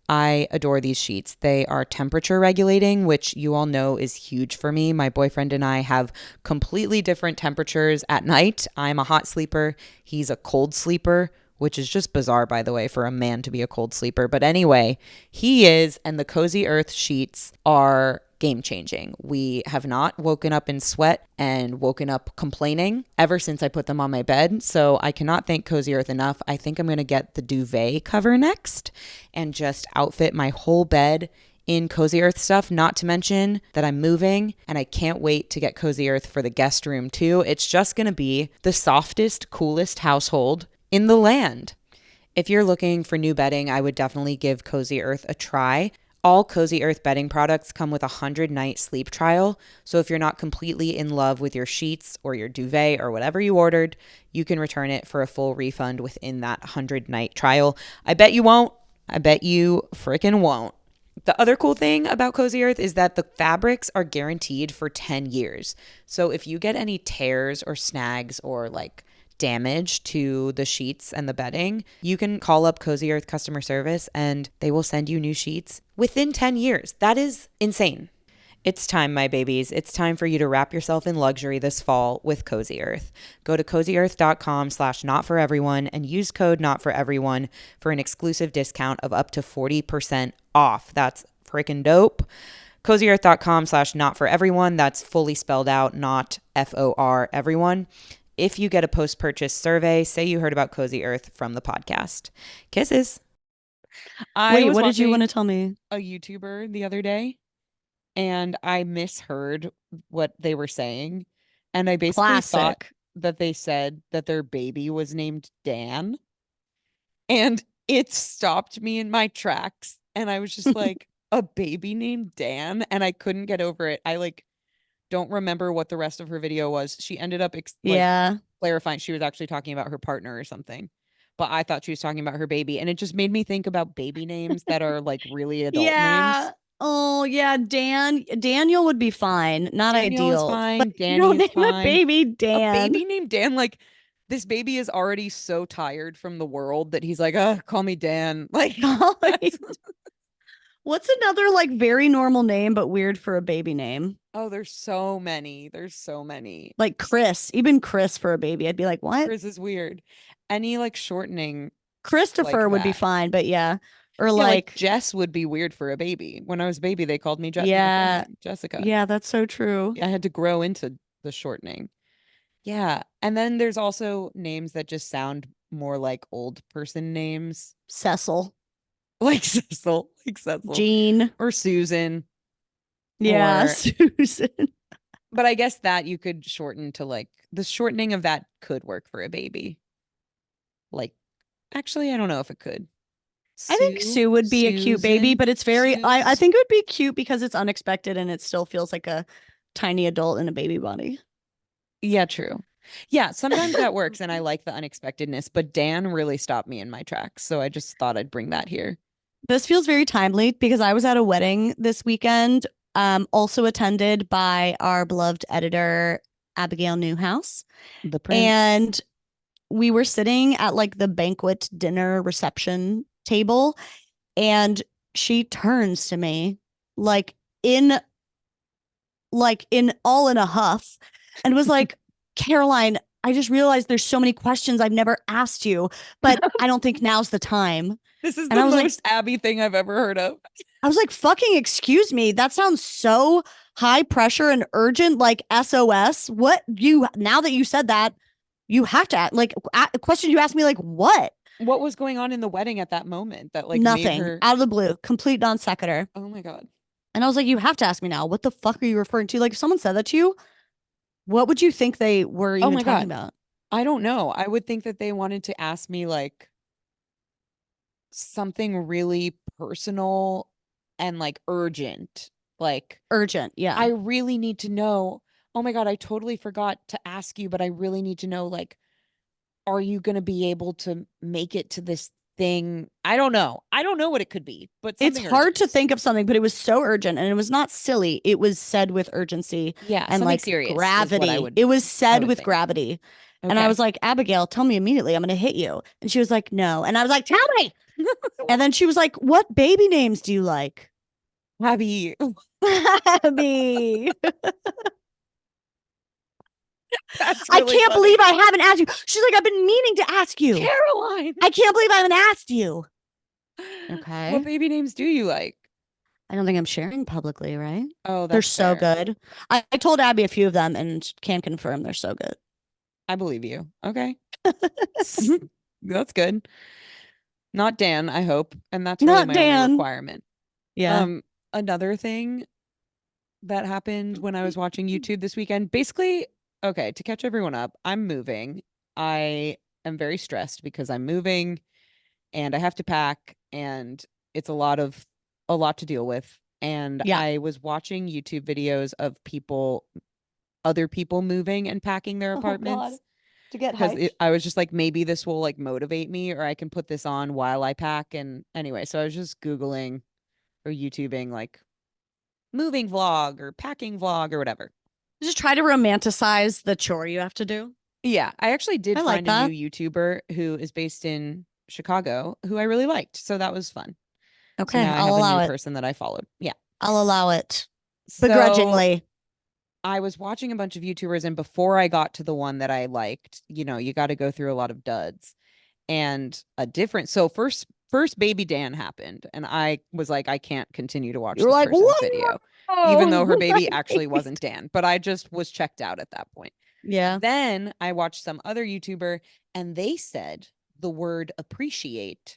B: I adore these sheets. They are temperature regulating, which you all know is huge for me. My boyfriend and I have completely different temperatures at night. I'm a hot sleeper, he's a cold sleeper, which is just bizarre, by the way, for a man to be a cold sleeper. But anyway, he is, and the Cozy Earth sheets are game changing. We have not woken up in sweat and woken up complaining ever since I put them on my bed. So I cannot thank Cozy Earth enough. I think I'm going to get the duvet cover next and just outfit my whole bed in Cozy Earth stuff, not to mention that I'm moving and I can't wait to get Cozy Earth for the guest room too. It's just going to be the softest, coolest household in the land. If you're looking for new bedding, I would definitely give Cozy Earth a try. All Cozy Earth bedding products come with a 100-night sleep trial. So if you're not completely in love with your sheets or your duvet or whatever you ordered, you can return it for a full refund within that 100-night trial. I bet you won't. I bet you freaking won't. The other cool thing about Cozy Earth is that the fabrics are guaranteed for 10 years. So if you get any tears or snags or like damage to the sheets and the bedding, you can call up Cozy Earth customer service and they will send you new sheets within 10 years. That is insane. It's time, my babies. It's time for you to wrap yourself in luxury this fall with Cozy Earth. Go to cozyearth.com/notforeveryone and use code NOTFOREVERYONE for an exclusive discount of up to 40% off. That's freaking dope. cozyearth.com/notforeveryone. That's fully spelled out, not FOR everyone. If you get a post-purchase survey, say you heard about Cozy Earth from the podcast. Kisses.
A: Wait, what did you want to tell me?
B: A YouTuber the other day and I misheard what they were saying. And I basically thought that they said that their baby was named Dan. And it stopped me in my tracks. And I was just like, a baby named Dan? And I couldn't get over it. I like don't remember what the rest of her video was. She ended up
A: Yeah.
B: clarifying she was actually talking about her partner or something. But I thought she was talking about her baby. And it just made me think about baby names that are like really adult names.
A: Yeah. Oh, yeah. Daniel would be fine. Not
B: Daniel is
A: ideal. But
B: fine.
A: you
B: Danny
A: don't
B: is
A: name a
B: fine.
A: baby
B: A
A: Dan.
B: baby named Dan, like this baby is already so tired from the world that he's like, call me Dan. Like,
A: What's another like very normal name but weird for a baby name?
B: oh, there's so many. There's so many.
A: Like Chris, even Chris for a baby. I'd be like, what?
B: Chris is weird. Any like shortening
A: Christopher
B: like
A: would be
B: that.
A: fine, but yeah. Or
B: Yeah, like
A: like,
B: Jess would be weird for a baby. When I was a baby, they called me the full
A: yeah.
B: name, Jessica.
A: Yeah, that's so true.
B: I had to grow into the shortening. Yeah. And then there's also names that just sound more like old person names.
A: Cecil.
B: Like Cecil.
A: Jean.
B: Or Susan.
A: Yeah,
B: Or
A: Susan.
B: but I guess that you could shorten to like the shortening of that could work for a baby. Like actually, I don't know if it could.
A: I think Sue would be a cute baby, but it's very, I think it would be cute because it's unexpected and it still feels like a tiny adult in a baby body.
B: Yeah, true. Yeah, sometimes that works and I like the unexpectedness, but Dan really stopped me in my tracks. So I just thought I'd bring that here.
A: This feels very timely because I was at a wedding this weekend, also attended by our beloved editor, Abigail Newhouse.
B: The prince.
A: And we were sitting at like the banquet dinner reception table, and she turns to me like in all in a huff and was like, Caroline, I just realized there's so many questions I've never asked you, but I don't think now's the time.
B: This is the most Abby thing I've ever heard of.
A: I was like, fucking excuse me. That sounds so high pressure and urgent, like SOS. Now that you said that, you have to act like a question you asked me, like, what?
B: What was going on in the wedding at that moment that like
A: nothing
B: made her
A: out of the blue, complete non sequitur.
B: Oh my God.
A: And I was like, you have to ask me now. What the fuck are you referring to? Like, if someone said that to you, what would you think they were even talking about?
B: I don't know. I would think that they wanted to ask me like something really personal and like urgent. Like
A: urgent, yeah.
B: I really need to know. Oh my God, I totally forgot to ask you, but I really need to know, like, are you going to be able to make it to this thing? I don't know. I don't know what it could be, but
A: it's hard to think of something, but it was so urgent and it was not silly. It was said with urgency.
B: Yeah.
A: And like
B: serious
A: gravity. It was said with gravity. Okay. And I was like, Abigail, tell me immediately. I'm going to hit you. And she was like, no. And I was like, tell me. And then she was like, what baby names do you like?
B: Abby.
A: Abby.
B: That's
A: really I can't believe I haven't asked you. She's like, I've been meaning to ask you.
B: Caroline.
A: I can't believe I haven't asked you. Okay.
B: What baby names do you like?
A: I don't think I'm sharing publicly, right?
B: Oh,
A: they're so good. I told Abby a few of them and can confirm they're so good.
B: I believe you. Okay. That's good. Not Dan, I hope. And that's really my only requirement.
A: Yeah.
B: Another thing that happened when I was watching YouTube this weekend, basically, okay, to catch everyone up, I'm moving. I am very stressed because I'm moving and I have to pack and it's a lot to deal with. And I was watching YouTube videos of other people moving and packing their apartments.
A: To get hyped.
B: I was just like, maybe this will like motivate me or I can put this on while I pack. And anyway, so I was just Googling or YouTubing like moving vlog or packing vlog or whatever.
A: Just try to romanticize the chore you have to do.
B: Yeah, I actually did find a new YouTuber who is based in Chicago who I really liked. So that was fun.
A: Okay,
B: so now I have a new person that I followed. Yeah.
A: I'll allow it. Begrudgingly.
B: I was watching a bunch of YouTubers and before I got to the one that I liked, you know, you got to go through a lot of duds. And so first baby Dan happened and I was like, I can't continue to watch this person's video. Even though her baby actually wasn't Dan, but I just was checked out at that point.
A: Yeah.
B: Then I watched some other YouTuber and they said the word appreciate.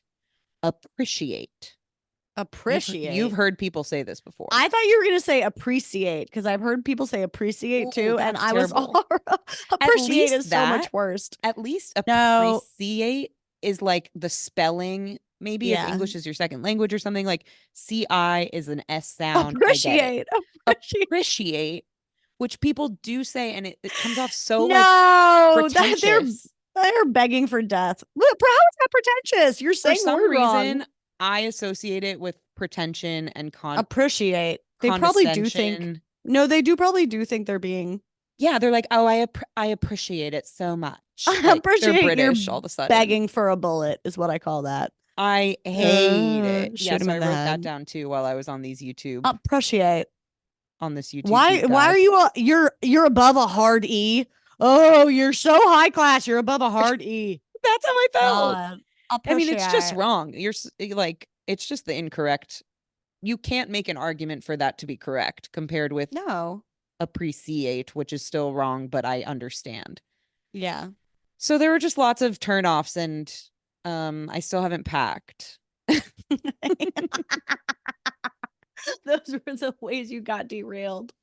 B: You've heard people say this before.
A: I thought you were going to say appreciate because I've heard people say appreciate too. And I was appreciate is so much worse.
B: At least appreciate is like the spelling. Maybe if English is your second language or something, like CI is an S sound. Appreciate, which people do say, and it comes off so pretentious.
A: They're begging for death. How is that pretentious? You're saying
B: for some reason wrong. I associate it with pretension and
A: appreciate. They probably do think. No, they do probably do think they're being.
B: Yeah, they're like, oh, I appreciate it so much.
A: I appreciate
B: they're British all of a sudden.
A: Begging for a bullet is what I call that.
B: I hate it. Yeah, so I wrote that down too while I was on these YouTube.
A: Appreciate
B: on this YouTube.
A: Why are you? You're above a hard E. Oh, you're so high class. You're above a hard E.
B: That's how I felt. I mean, it's just wrong. You're like, it's just the incorrect. You can't make an argument for that to be correct compared with appreciate, which is still wrong, but I understand.
A: Yeah.
B: So there were just lots of turnoffs and I still haven't packed.
A: Those were the ways you got derailed.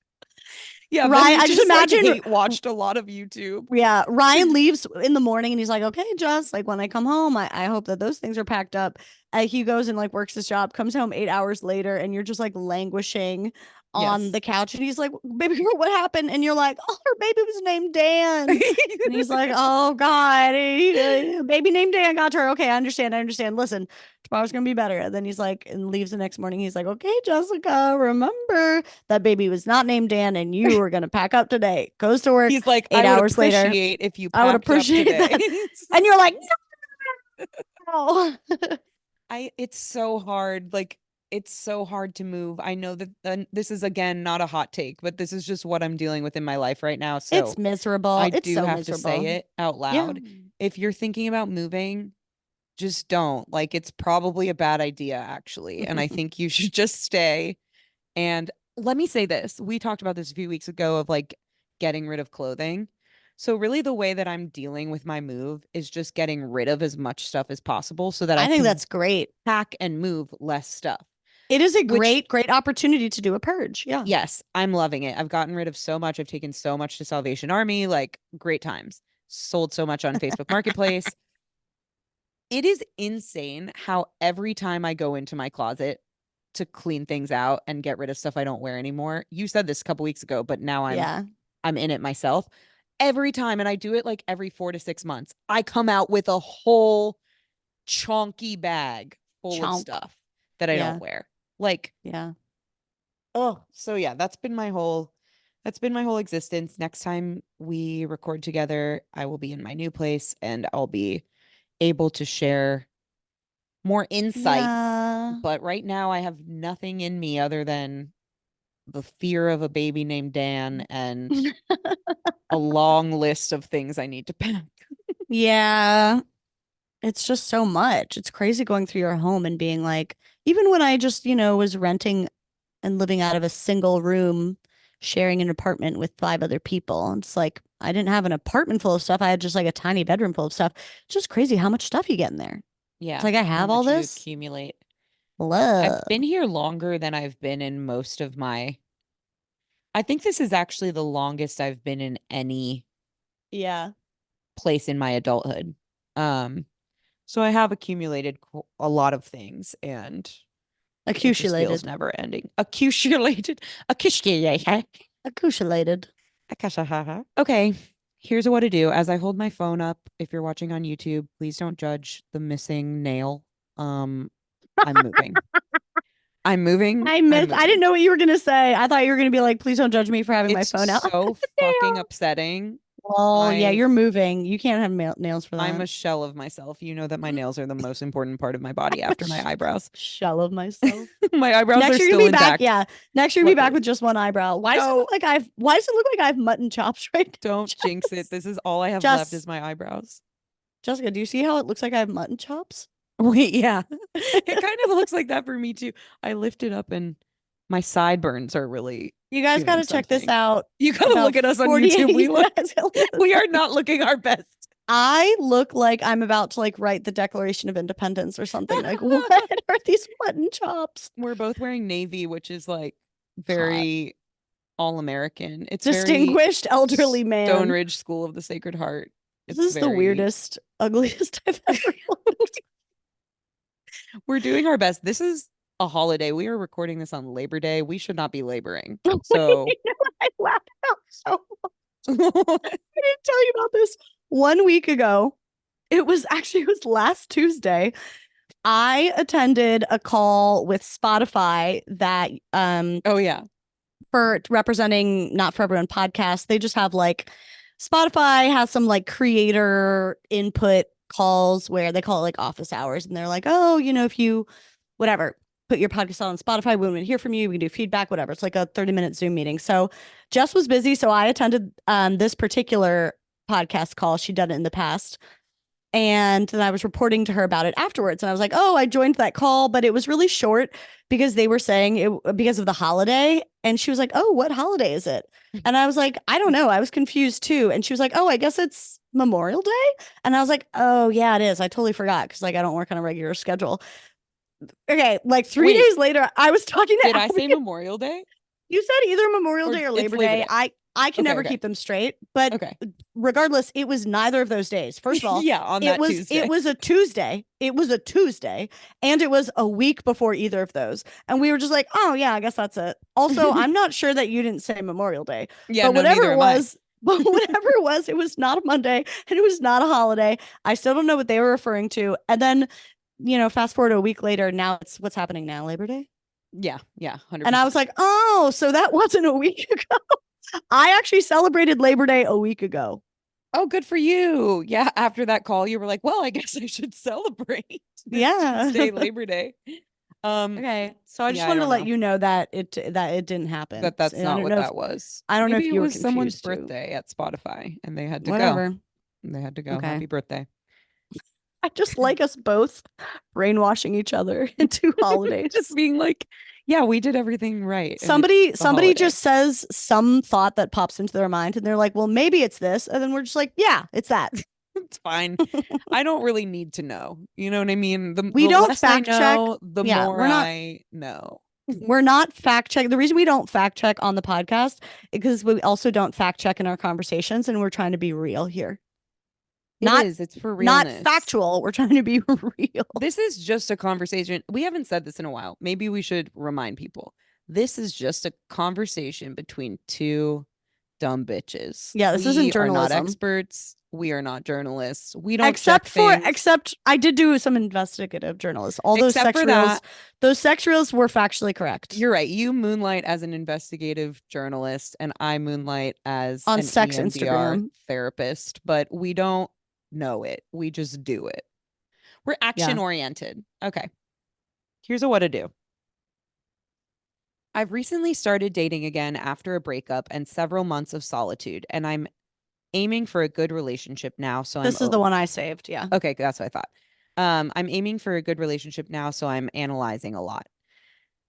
B: Yeah,
A: Ryan, I just imagine
B: hate watched a lot of YouTube.
A: Yeah, Ryan leaves in the morning and he's like, okay, Jess, like when I come home, I hope that those things are packed up. He goes and like works his job, comes home 8 hours later, and you're just like languishing on the couch. And he's like, baby girl, what happened? And you're like, oh, her baby was named Dan. And he's like, oh God, baby named Dan got her. Okay, I understand. Listen, tomorrow's gonna be better. And then he's like, and leaves the next morning. He's like, okay, Jessica, remember that baby was not named Dan, and you were gonna pack up today. Goes to work.
B: He's like,
A: 8 hours later,
B: if you
A: I would appreciate that. And you're like, no.
B: It's so hard. Like, it's so hard to move. I know that this is again not a hot take, but this is just what I'm dealing with in my life right now. So
A: it's miserable.
B: I
A: It's
B: do
A: so
B: have
A: miserable.
B: to say it out loud.
A: Yeah.
B: If you're thinking about moving, just don't. Like, it's probably a bad idea, actually. And I think you should just stay. And let me say this. We talked about this a few weeks ago of like getting rid of clothing. So really the way that I'm dealing with my move is just getting rid of as much stuff as possible so that I
A: think
B: can
A: that's great.
B: pack and move less stuff.
A: It is a great opportunity to do a purge. Yeah.
B: Yes, I'm loving it. I've gotten rid of so much. I've taken so much to Salvation Army, like great times. Sold so much on Facebook Marketplace. It is insane how every time I go into my closet to clean things out and get rid of stuff I don't wear anymore. You said this a couple weeks ago, but now I'm in it myself. Every time, and I do it like every 4 to 6 months, I come out with a whole chunky bag full of stuff that I don't wear. Like, oh, so yeah, that's been my whole existence. Next time we record together, I will be in my new place and I'll be able to share more insights.
A: Yeah.
B: But right now I have nothing in me other than the fear of a baby named Dan and a long list of things I need to pack.
A: Yeah. It's just so much. It's crazy going through your home and being like, even when I just, was renting and living out of a single room, sharing an apartment with 5 other people. It's like, I didn't have an apartment full of stuff. I had just like a tiny bedroom full of stuff. It's just crazy how much stuff you get in there.
B: Yeah.
A: It's like, I have all this.
B: Accumulate.
A: Love.
B: I've been here longer than I've been in most of my. I think this is actually the longest I've been in any place in my adulthood. So I have accumulated a lot of things and
A: accumulated.
B: It feels never ending. Accumulated. Okay. Here's what to do. As I hold my phone up, if you're watching on YouTube, please don't judge the missing nail. I'm moving. I'm moving.
A: I didn't know what you were gonna say. I thought you were gonna be like, please don't judge me for having my phone out.
B: It's so fucking upsetting.
A: Well, yeah, you're moving. You can't have nails for that.
B: I'm a shell of myself. You know that my nails are the most important part of my body after my eyebrows.
A: Shell of myself.
B: My eyebrows
A: Next
B: are
A: you're
B: still intact.
A: Next you're gonna be back with just one eyebrow. Why does it look like I have mutton chops right now?
B: Don't jinx it. This is all I have left is my eyebrows.
A: Jessica, do you see how it looks like I have mutton chops?
B: Wait, yeah. It kind of looks like that for me too. I lift it up and my sideburns are really.
A: You guys got to check this out.
B: You got to look at us on YouTube. We are not looking our best.
A: I look like I'm about to like write the Declaration of Independence or something. Like, what are these mutton chops?
B: We're both wearing navy, which is like very all-American. It's
A: distinguished elderly man.
B: Stone Ridge School of the Sacred Heart.
A: This is the weirdest, ugliest I've ever looked.
B: We're doing our best. This is a holiday. We are recording this on Labor Day. We should not be laboring. So
A: I laughed out so much. I didn't tell you about this 1 week ago. It was last Tuesday. I attended a call with Spotify that for representing Not For Everyone podcast. They just have like Spotify has some like creator input calls where they call it like office hours, and they're like, oh, if you put your podcast on Spotify, we want to hear from you, we can do feedback, whatever. It's like a 30-minute Zoom meeting. So Jess was busy, so I attended this particular podcast call. She'd done it in the past, and then I was reporting to her about it afterwards, and I was like, oh, I joined that call, but it was really short because they were saying it because of the holiday. And she was like, oh, what holiday is it? And I was like, I don't know, I was confused too. And she was like, oh, I guess it's Memorial Day. And I was like, oh yeah, it is. I totally forgot because like I don't work on a regular schedule. Okay, like 3 days later, I was talking to
B: I say Memorial Day?
A: You said either Memorial
B: Or
A: Day or
B: it's
A: Labor
B: Labor
A: Day.
B: Day.
A: I can
B: Okay,
A: never
B: okay.
A: keep them straight, but
B: Okay.
A: regardless, it was neither of those days. First of all,
B: Yeah, on that Tuesday.
A: it was a Tuesday. It was a Tuesday, and it was a week before either of those. And we were just like, oh yeah, I guess that's it. Also, I'm not sure that you didn't say Memorial Day.
B: Yeah,
A: but
B: no,
A: whatever
B: neither
A: it
B: am I.
A: was, but whatever it was not a Monday and it was not a holiday. I still don't know what they were referring to. And then, fast forward a week later, now it's what's happening now, Labor Day.
B: Yeah, 100%.
A: And I was like, oh, so that wasn't a week ago. I actually celebrated Labor Day a week ago.
B: Oh, good for you. Yeah, after that call, you were like, well, I guess I should celebrate this
A: Yeah.
B: Tuesday, Labor Day.
A: Okay. So I just
B: Yeah, I
A: wanted to
B: don't
A: let
B: know.
A: you know that it didn't happen.
B: That's
A: I
B: not
A: don't
B: what
A: know if
B: that was.
A: I don't know if
B: Maybe it
A: you were
B: was someone's
A: confused too.
B: birthday at Spotify and they had to go.
A: Whatever.
B: They had to go.
A: Okay.
B: Happy birthday.
A: I just like us both brainwashing each other into holidays.
B: Just being like, yeah, we did everything right. and
A: Somebody
B: it's the holiday.
A: just says some thought that pops into their mind and they're like, well, maybe it's this. And then we're just like, yeah, it's that.
B: It's fine. I don't really need to know. You know what I mean?
A: We
B: the
A: don't
B: less
A: fact
B: I know,
A: check.
B: the
A: Yeah,
B: more I know.
A: we're not fact check. The reason we don't fact check on the podcast is because we also don't fact check in our conversations, and we're trying to be real here.
B: It's for realness.
A: Not factual. We're trying to be real.
B: This is just a conversation. We haven't said this in a while. Maybe we should remind people. This is just a conversation between two dumb bitches.
A: Yeah, this isn't journalism.
B: We are not experts. We are not journalists. We don't
A: except I did do some investigative journalism. All those sex reels, those sex reels were factually correct.
B: You're right. You moonlight as an investigative journalist, and I moonlight as
A: on
B: an
A: sex
B: EMDR
A: Instagram
B: therapist. But we don't know it. We just do it. We're action oriented. Okay. Here's a what to do. I've recently started dating again after a breakup and several months of solitude, and I'm aiming for a good relationship now. So
A: this is the one I saved. Yeah.
B: Okay, that's what I thought. I'm aiming for a good relationship now, so I'm analyzing a lot.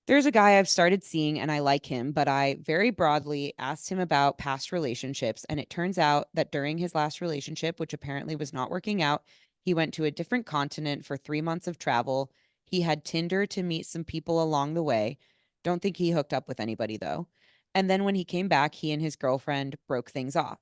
B: There's a guy I've started seeing and I like him, but I very broadly asked him about past relationships. And it turns out that during his last relationship, which apparently was not working out, he went to a different continent for 3 months of travel. He had Tinder to meet some people along the way. Don't think he hooked up with anybody though. And then when he came back, he and his girlfriend broke things off.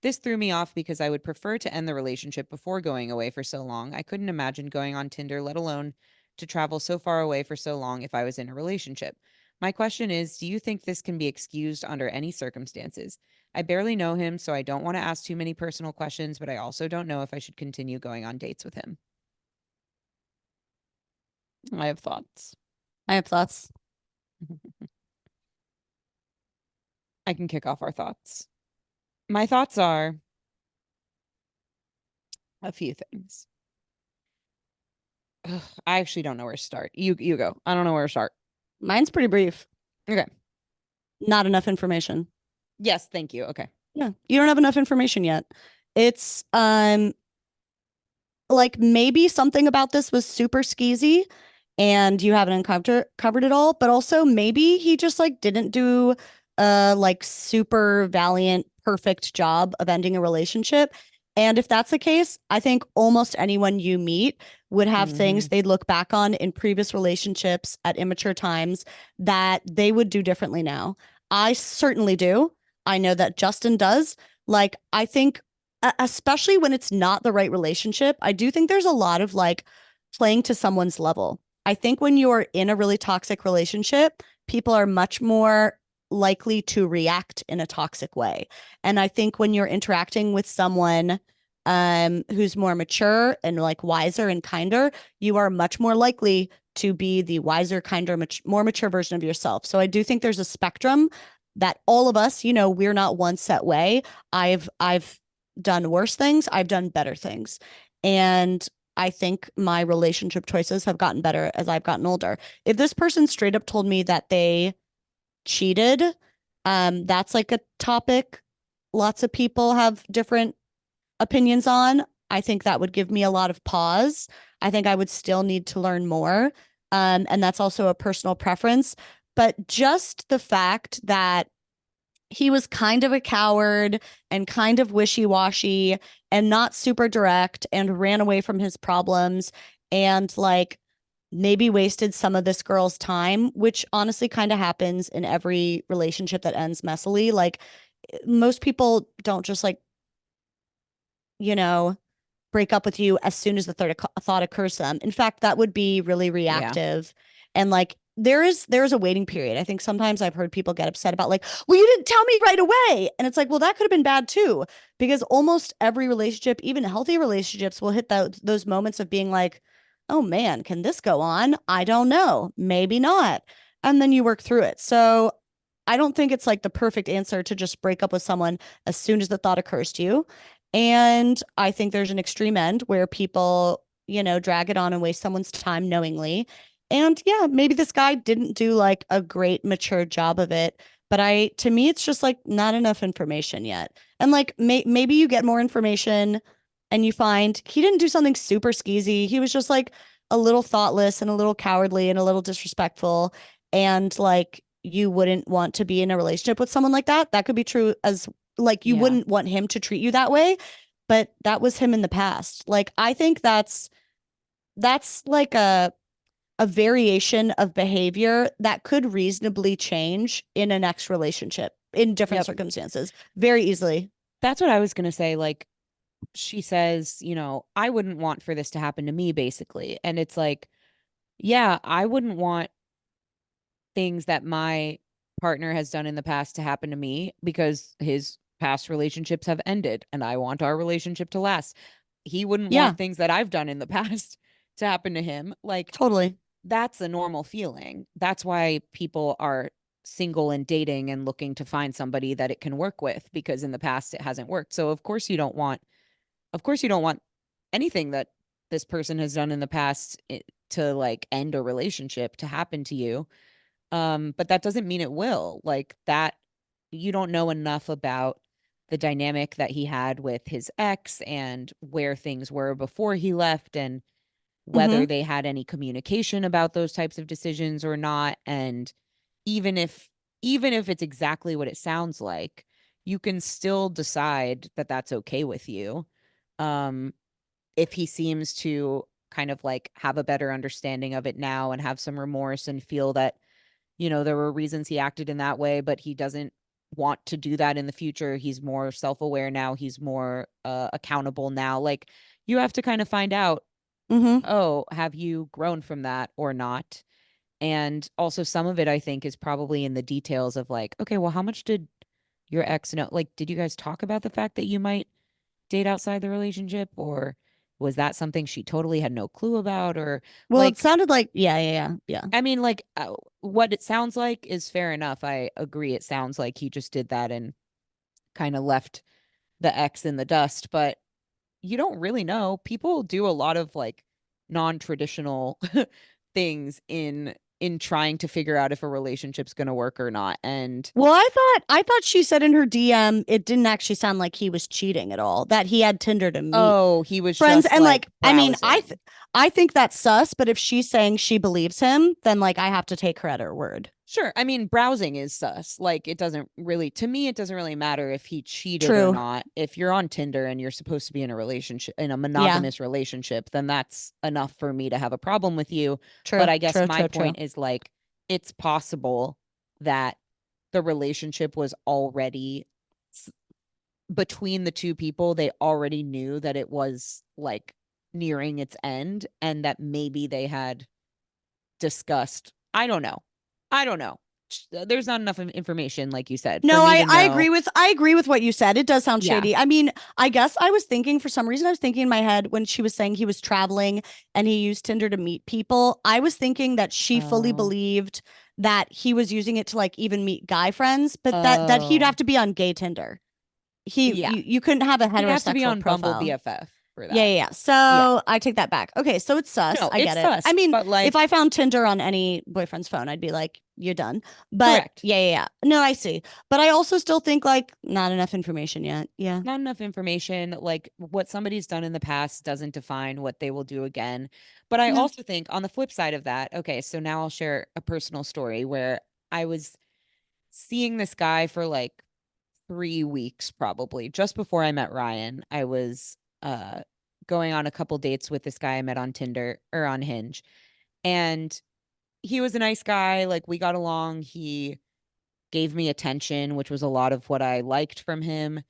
B: This threw me off because I would prefer to end the relationship before going away for so long. I couldn't imagine going on Tinder, let alone to travel so far away for so long if I was in a relationship. My question is, do you think this can be excused under any circumstances? I barely know him, so I don't want to ask too many personal questions, but I also don't know if I should continue going on dates with him. I have thoughts.
A: I
B: can kick off our thoughts. My thoughts are a few things. Ugh, I actually don't know where to start. You go. I don't know where to start.
A: Mine's pretty brief.
B: Okay.
A: Not enough information.
B: Yes, thank you. Okay.
A: Yeah, you don't have enough information yet. It's like maybe something about this was super skeezy and you haven't covered it all, but also maybe he just like didn't do a like super valiant perfect job of ending a relationship. And if that's the case, I think almost anyone you meet would have things they'd look back on in previous relationships at immature times that they would do differently now. I certainly do. I know that Justin does. Like, I think, especially when it's not the right relationship, I do think there's a lot of like playing to someone's level. I think when you're in a really toxic relationship, people are much more likely to react in a toxic way. And I think when you're interacting with someone who's more mature and like wiser and kinder, you are much more likely to be the wiser, kinder, more mature version of yourself. So I do think there's a spectrum that all of us, you know, we're not one set way. I've done worse things. I've done better things. And I think my relationship choices have gotten better as I've gotten older. If this person straight up told me that they cheated, that's like a topic lots of people have different opinions on. I think that would give me a lot of pause. I think I would still need to learn more. And that's also a personal preference. But just the fact that he was kind of a coward and kind of wishy-washy and not super direct and ran away from his problems and like maybe wasted some of this girl's time, which honestly kind of happens in every relationship that ends messily. Like most people don't just like, you know, break up with you as soon as the thought occurs to them. In fact, that would be really
B: Yeah.
A: reactive. And like there is a waiting period. I think sometimes I've heard people get upset about like, well, you didn't tell me right away. And it's like, well, that could have been bad too. Because almost every relationship, even healthy relationships, will hit those moments of being like, oh man, can this go on? I don't know. Maybe not. And then you work through it. So I don't think it's like the perfect answer to just break up with someone as soon as the thought occurs to you. And I think there's an extreme end where people, drag it on and waste someone's time knowingly. And yeah, maybe this guy didn't do like a great mature job of it, but to me, it's just like not enough information yet. And like maybe you get more information and you find he didn't do something super skeezy. He was just like a little thoughtless and a little cowardly and a little disrespectful. And like you wouldn't want to be in a relationship with someone like that. That could be true as like you
B: Yeah.
A: wouldn't want him to treat you that way, but that was him in the past. Like I think that's like a variation of behavior that could reasonably change in a next relationship in different
B: Yep.
A: circumstances very easily.
B: That's what I was going to say. Like, she says, I wouldn't want for this to happen to me, basically. And it's like, yeah, I wouldn't want things that my partner has done in the past to happen to me because his past relationships have ended and I want our relationship to last. He wouldn't
A: Yeah,
B: want things that I've done in the past to happen to him. Like,
A: totally.
B: that's a normal feeling. That's why people are single and dating and looking to find somebody that it can work with, because in the past it hasn't worked. So of course you don't want anything that this person has done in the past to like end a relationship to happen to you. But that doesn't mean it will. Like that, you don't know enough about the dynamic that he had with his ex and where things were before he left and
A: Mm-hmm.
B: whether they had any communication about those types of decisions or not. And even if even if it's exactly what it sounds like, you can still decide that that's okay with you. Um, if he seems to kind of like have a better understanding of it now and have some remorse and feel that, there were reasons he acted in that way, but he doesn't want to do that in the future. He's more self-aware now. He's more accountable now. Like, you have to kind of find out,
A: Mm-hmm.
B: oh, have you grown from that or not? And also, some of it, I think, is probably in the details of like, okay, well, how much did your ex know? Like, did you guys talk about the fact that you might date outside the relationship? Or was that something she totally had no clue about? Or
A: Well, it
B: like,
A: sounded like yeah.
B: I mean, like, what it sounds like is fair enough. I agree. It sounds like he just did that and kind of left the ex in the dust, but you don't really know. People do a lot of like non-traditional things in trying to figure out if a relationship's going to work or not. And
A: Well, I thought she said in her DM it didn't actually sound like he was cheating at all. That he had Tinder to meet
B: oh, he was
A: friends
B: just
A: and
B: like
A: like I mean,
B: browsing.
A: I think that's sus, but if she's saying she believes him, then like I have to take her at her word.
B: Sure. I mean, browsing is sus. Like, it doesn't really, to me, it doesn't really matter if he cheated or
A: True.
B: not. If you're on Tinder and you're supposed to be in a relationship, in a
A: Yeah.
B: monogamous relationship, then that's enough for me to have a problem with you. But
A: True.
B: I guess
A: True.
B: my
A: True.
B: point
A: True.
B: is like, it's possible that the relationship was already between the two people, they already knew that it was like nearing its end and that maybe they had discussed. I don't know. I don't know. There's not enough information, like you said, for
A: No,
B: me
A: I
B: to
A: I
B: know.
A: agree with I agree with what you said. It does sound
B: Yeah.
A: shady. I mean, I guess I was thinking for some reason I was thinking in my head when she was saying he was traveling and he used Tinder to meet people. I was thinking that she fully
B: Oh.
A: believed that he was using it to like even meet guy friends, but that he'd
B: Oh.
A: have to be on gay Tinder. He
B: Yeah.
A: you couldn't have a
B: He'd have to be
A: heterosexual
B: on Bumble
A: profile.
B: BFF for
A: Yeah,
B: that.
A: yeah, yeah.
B: Yeah.
A: So I take that back. Okay, so it's sus.
B: No,
A: I
B: it's
A: get it.
B: sus,
A: I mean,
B: but
A: if
B: like,
A: I found Tinder on any boyfriend's phone, I'd be like, you're done. But
B: correct.
A: yeah, yeah, yeah. No, I see. But I also still think like not enough information yet. Yeah.
B: Not enough information. Like, what somebody's done in the past doesn't define what they will do again. But I
A: No.
B: also think on the flip side of that, okay, so now I'll share a personal story where I was seeing this guy for like 3 weeks, probably just before I met Ryan. I was going on a couple dates with this guy I met on Tinder or on Hinge. And he was a nice guy. Like, we got along. He gave me attention, which was a lot of what I liked from him.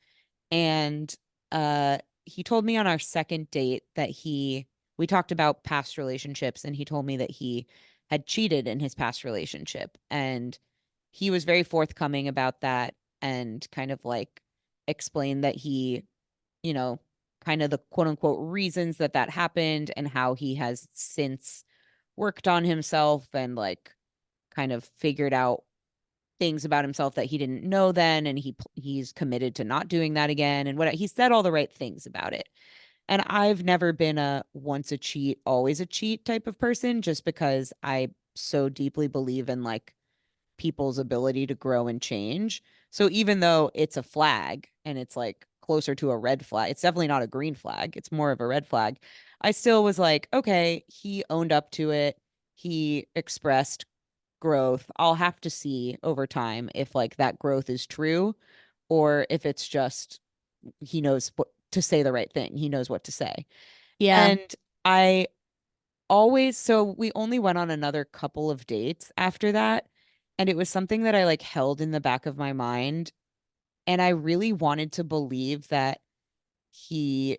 B: And uh he told me on our second date that we talked about past relationships, and he told me that he had cheated in his past relationship. And he was very forthcoming about that, and kind of like explained that he, you know, kind of the quote unquote reasons that that happened, and how he has since worked on himself and like kind of figured out things about himself that he didn't know then, and he's committed to not doing that again, and what he said all the right things about it. And I've never been a once a cheat always a cheat type of person, just because I so deeply believe in like people's ability to grow and change. So even though it's a flag and it's like closer to a red flag, it's definitely not a green flag, it's more of a red flag. I still was like, okay, he owned up to it, he expressed growth. I'll have to see over time if like that growth is true, or if it's just he knows what to say, the right thing. He knows what to say.
A: Yeah.
B: And I always, so we only went on another couple of dates after that. And it was something that I like held in the back of my mind. And I really wanted to believe that he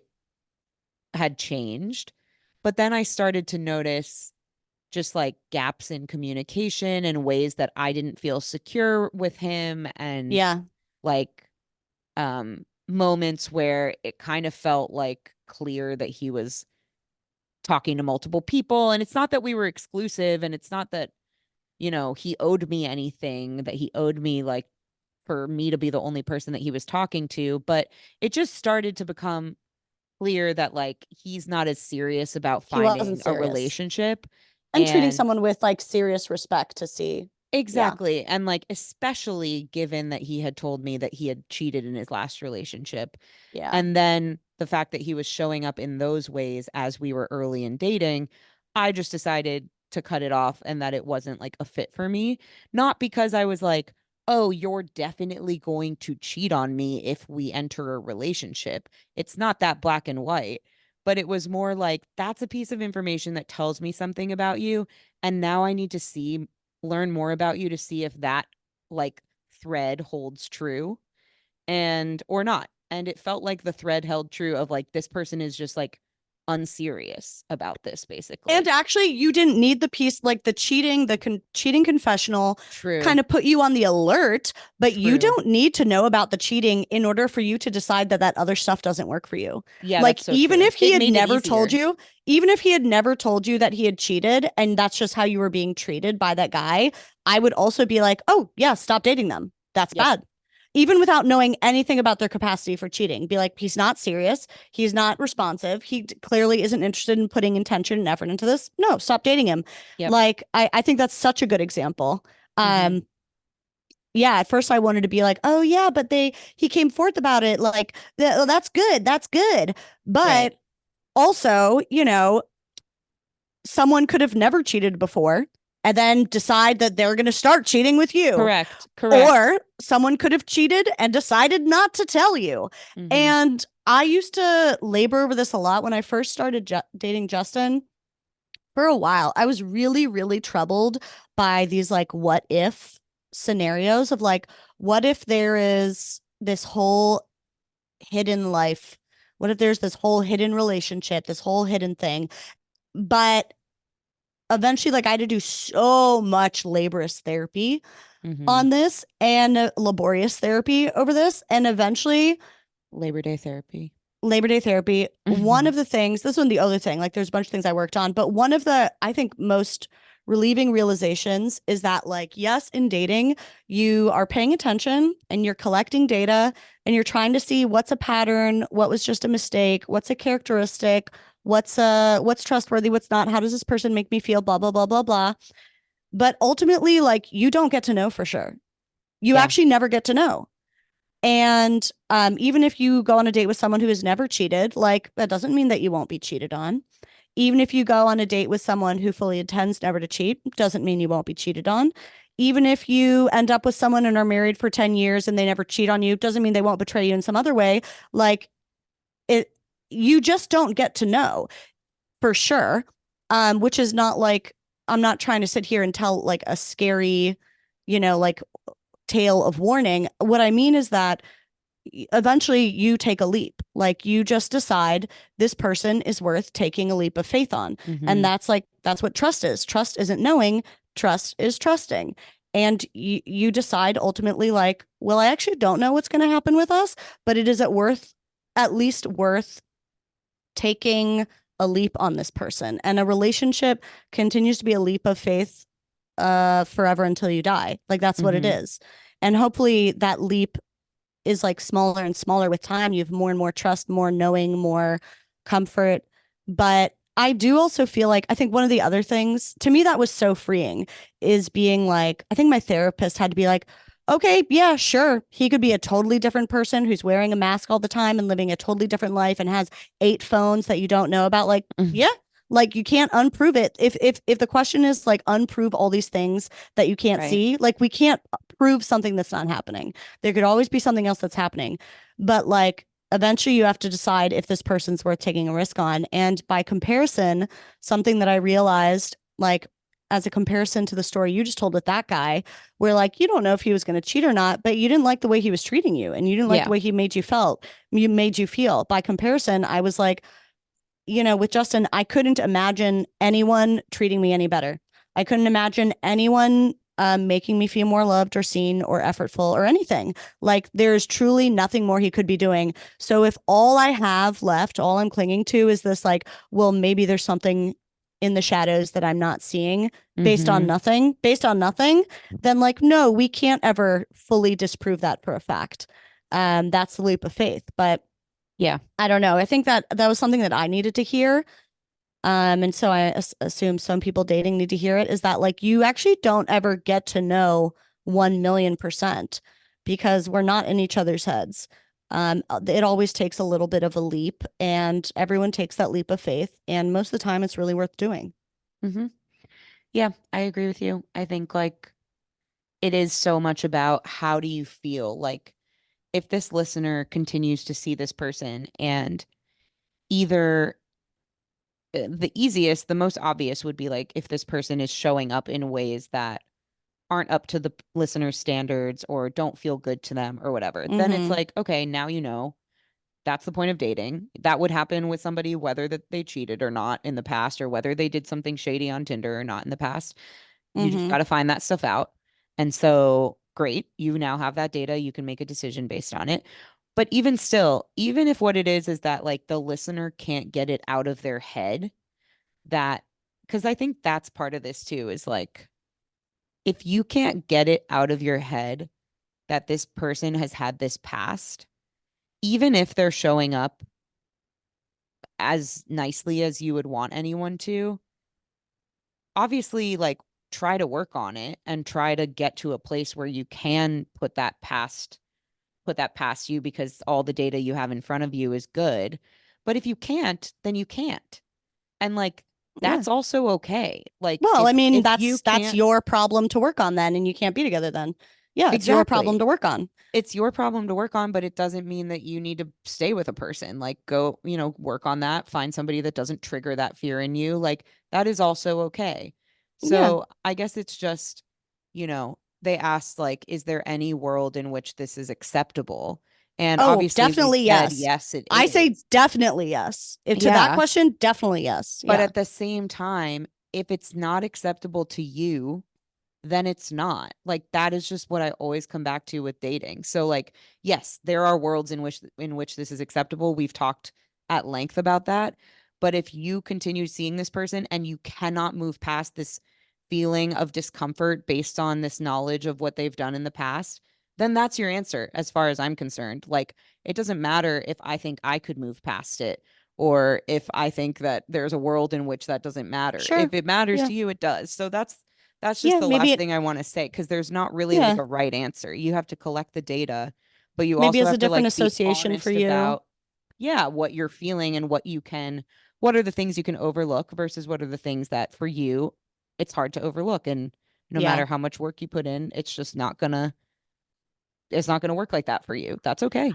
B: had changed. But then I started to notice just like gaps in communication and ways that I didn't feel secure with him, and
A: Yeah.
B: like moments where it kind of felt like clear that he was talking to multiple people. And it's not that we were exclusive, and it's not that, you know, he owed me anything, that he owed me like for me to be the only person that he was talking to, but it just started to become clear that like he's not as serious about
A: He wasn't
B: finding a
A: serious.
B: relationship.
A: And treating
B: And
A: someone with like serious respect to see. Yeah.
B: exactly. And like, especially given that he had told me that he had cheated in his last relationship.
A: Yeah.
B: And then the fact that he was showing up in those ways as we were early in dating, I just decided to cut it off, and that it wasn't like a fit for me. Not because I was like, oh, you're definitely going to cheat on me if we enter a relationship. It's not that black and white. But it was more like, that's a piece of information that tells me something about you. And now I need to learn more about you to see if that like thread holds true, and or not. And it felt like the thread held true of like, this person is just like unserious about this,
A: And
B: basically.
A: actually, you didn't need the piece like the cheating, cheating confessional
B: True.
A: kind of put you on the alert, but you
B: True.
A: don't need to know about the cheating in order for you to decide that that other stuff doesn't work for you.
B: Yeah,
A: Like,
B: that's so true. It made it easier.
A: even if he had never told you that he had cheated and that's just how you were being treated by that guy, I would also be like, oh, yeah, stop dating them. That's
B: Yep.
A: bad. Even without knowing anything about their capacity for cheating, be like, he's not serious. He's not responsive. He clearly isn't interested in putting intention and effort into this. No, stop dating him.
B: Yep.
A: Like, I think that's such a good example.
B: Mm-hmm.
A: Yeah, at first I wanted to be like, oh yeah, but he came forth about it. Like, oh, that's good. That's good.
B: Right.
A: But also, someone could have never cheated before and then decide that they're going to start cheating with you.
B: Correct. Correct.
A: Or someone could have cheated and decided not to tell you.
B: Mm-hmm.
A: And I used to labor over this a lot when I first started dating Justin. For a while, I was really, really troubled by these like what if scenarios of like, what if there is this whole hidden life? What if there's this whole hidden relationship, this whole hidden thing? But eventually, like, I had to do so much laborious therapy
B: Mm-hmm.
A: on this and laborious therapy over this. And eventually,
B: Labor Day therapy.
A: Labor Day therapy, one
B: Mm-hmm.
A: of the things, this one, the other thing, like, there's a bunch of things I worked on, but one of the, I think, most relieving realizations is that, like, yes, in dating, you are paying attention and you're collecting data and you're trying to see what's a pattern, what was just a mistake, what's a characteristic, what's trustworthy, what's not, how does this person make me feel, blah, blah, blah, blah, blah. But ultimately, like, you don't get to know for sure. You
B: Yeah.
A: actually never get to know. And even if you go on a date with someone who has never cheated, like, that doesn't mean that you won't be cheated on. Even if you go on a date with someone who fully intends never to cheat, doesn't mean you won't be cheated on. Even if you end up with someone and are married for 10 years and they never cheat on you, doesn't mean they won't betray you in some other way. Like, you just don't get to know for sure. Which is not like I'm not trying to sit here and tell like a scary, like tale of warning. What I mean is that eventually you take a leap. Like you just decide this person is worth taking a leap of faith on. And
B: Mm-hmm.
A: that's what trust is. Trust isn't knowing, trust is trusting. And you decide ultimately, like, well, I actually don't know what's going to happen with us, but it is at least worth taking a leap on this person. And a relationship continues to be a leap of faith forever until you die. Like that's what it
B: Mm-hmm.
A: is. And hopefully that leap is like smaller and smaller with time. You have more and more trust, more knowing, more comfort. But I do also feel like I think one of the other things to me that was so freeing is being like, I think my therapist had to be like, okay, yeah, sure. He could be a totally different person who's wearing a mask all the time and living a totally different life and has 8 phones that you don't know about. Like, yeah, like you can't unprove it. If the question is like unprove all these things that you can't
B: Right.
A: see, like we can't prove something that's not happening. There could always be something else that's happening. But like eventually you have to decide if this person's worth taking a risk on. And by comparison, something that I realized, like as a comparison to the story you just told with that guy, where like you don't know if he was going to cheat or not, but you didn't like the way he was treating you and you didn't like the
B: Yeah.
A: way he made you feel. By comparison, I was like, with Justin, I couldn't imagine anyone treating me any better. I couldn't imagine anyone making me feel more loved or seen or effortful or anything. Like there's truly nothing more he could be doing. So if all I have left, all I'm clinging to is this, like, well, maybe there's something in the shadows that I'm not seeing
B: Mm-hmm.
A: based on nothing, then like, no, we can't ever fully disprove that for a fact. That's the leap of faith. But
B: Yeah.
A: I don't know. I think that was something that I needed to hear. And so I assume some people dating need to hear it is that like you actually don't ever get to know 1,000,000% because we're not in each other's heads. It always takes a little bit of a leap, and everyone takes that leap of faith. And most of the time, it's really worth doing.
B: Mm-hmm. Yeah, I agree with you. I think like it is so much about how do you feel? Like if this listener continues to see this person and either the easiest, the most obvious would be like if this person is showing up in ways that aren't up to the listener's standards or don't feel good to them or whatever, then it's
A: Mm-hmm.
B: like, okay, now you know that's the point of dating. That would happen with somebody, whether that they cheated or not in the past, or whether they did something shady on Tinder or not in the past. You just
A: Mm-hmm.
B: got to find that stuff out. And so, great, you now have that data. You can make a decision based on it. But even still, even if what it is that like the listener can't get it out of their head, that because I think that's part of this too is like if you can't get it out of your head that this person has had this past, even if they're showing up as nicely as you would want anyone to, obviously, like, try to work on it and try to get to a place where you can put that past you because all the data you have in front of you is good. But if you can't, then you can't. And like
A: Yeah.
B: that's also okay. Like
A: Well, I mean,
B: if you
A: that's
B: can't
A: your problem to work on then, and you can't be together then. Yeah, it's your problem
B: exactly.
A: to work on.
B: It's your problem to work on, but it doesn't mean that you need to stay with a person. Like, go, work on that, find somebody that doesn't trigger that fear in you. Like, that is also okay.
A: Yeah.
B: So, I guess it's just, they asked, like, is there any world in which this is acceptable? And
A: Oh,
B: obviously, we
A: definitely
B: said,
A: yes.
B: yes, it
A: I say
B: is.
A: definitely yes. If to that
B: Yeah.
A: question, definitely yes.
B: But
A: Yeah.
B: at the same time, if it's not acceptable to you, then it's not. Like that is just what I always come back to with dating. So like, yes, there are worlds in which this is acceptable. We've talked at length about that. But if you continue seeing this person and you cannot move past this feeling of discomfort based on this knowledge of what they've done in the past, then that's your answer as far as I'm concerned. Like it doesn't matter if I think I could move past it or if I think that there's a world in which that doesn't matter.
A: Sure.
B: If it matters
A: Yeah.
B: to you, it does. So that's just
A: Yeah.
B: the
A: Maybe
B: last
A: it.
B: thing I want to say because there's not really like
A: Yeah.
B: a right answer. You have to collect the data, but you
A: Maybe
B: also
A: as a
B: have to
A: different
B: like be
A: association for
B: honest
A: you.
B: about yeah, what you're feeling and what are the things you can overlook versus what are the things that for you it's hard to overlook and no
A: Yeah.
B: matter how much work you put in, it's not gonna work like that for you. That's okay.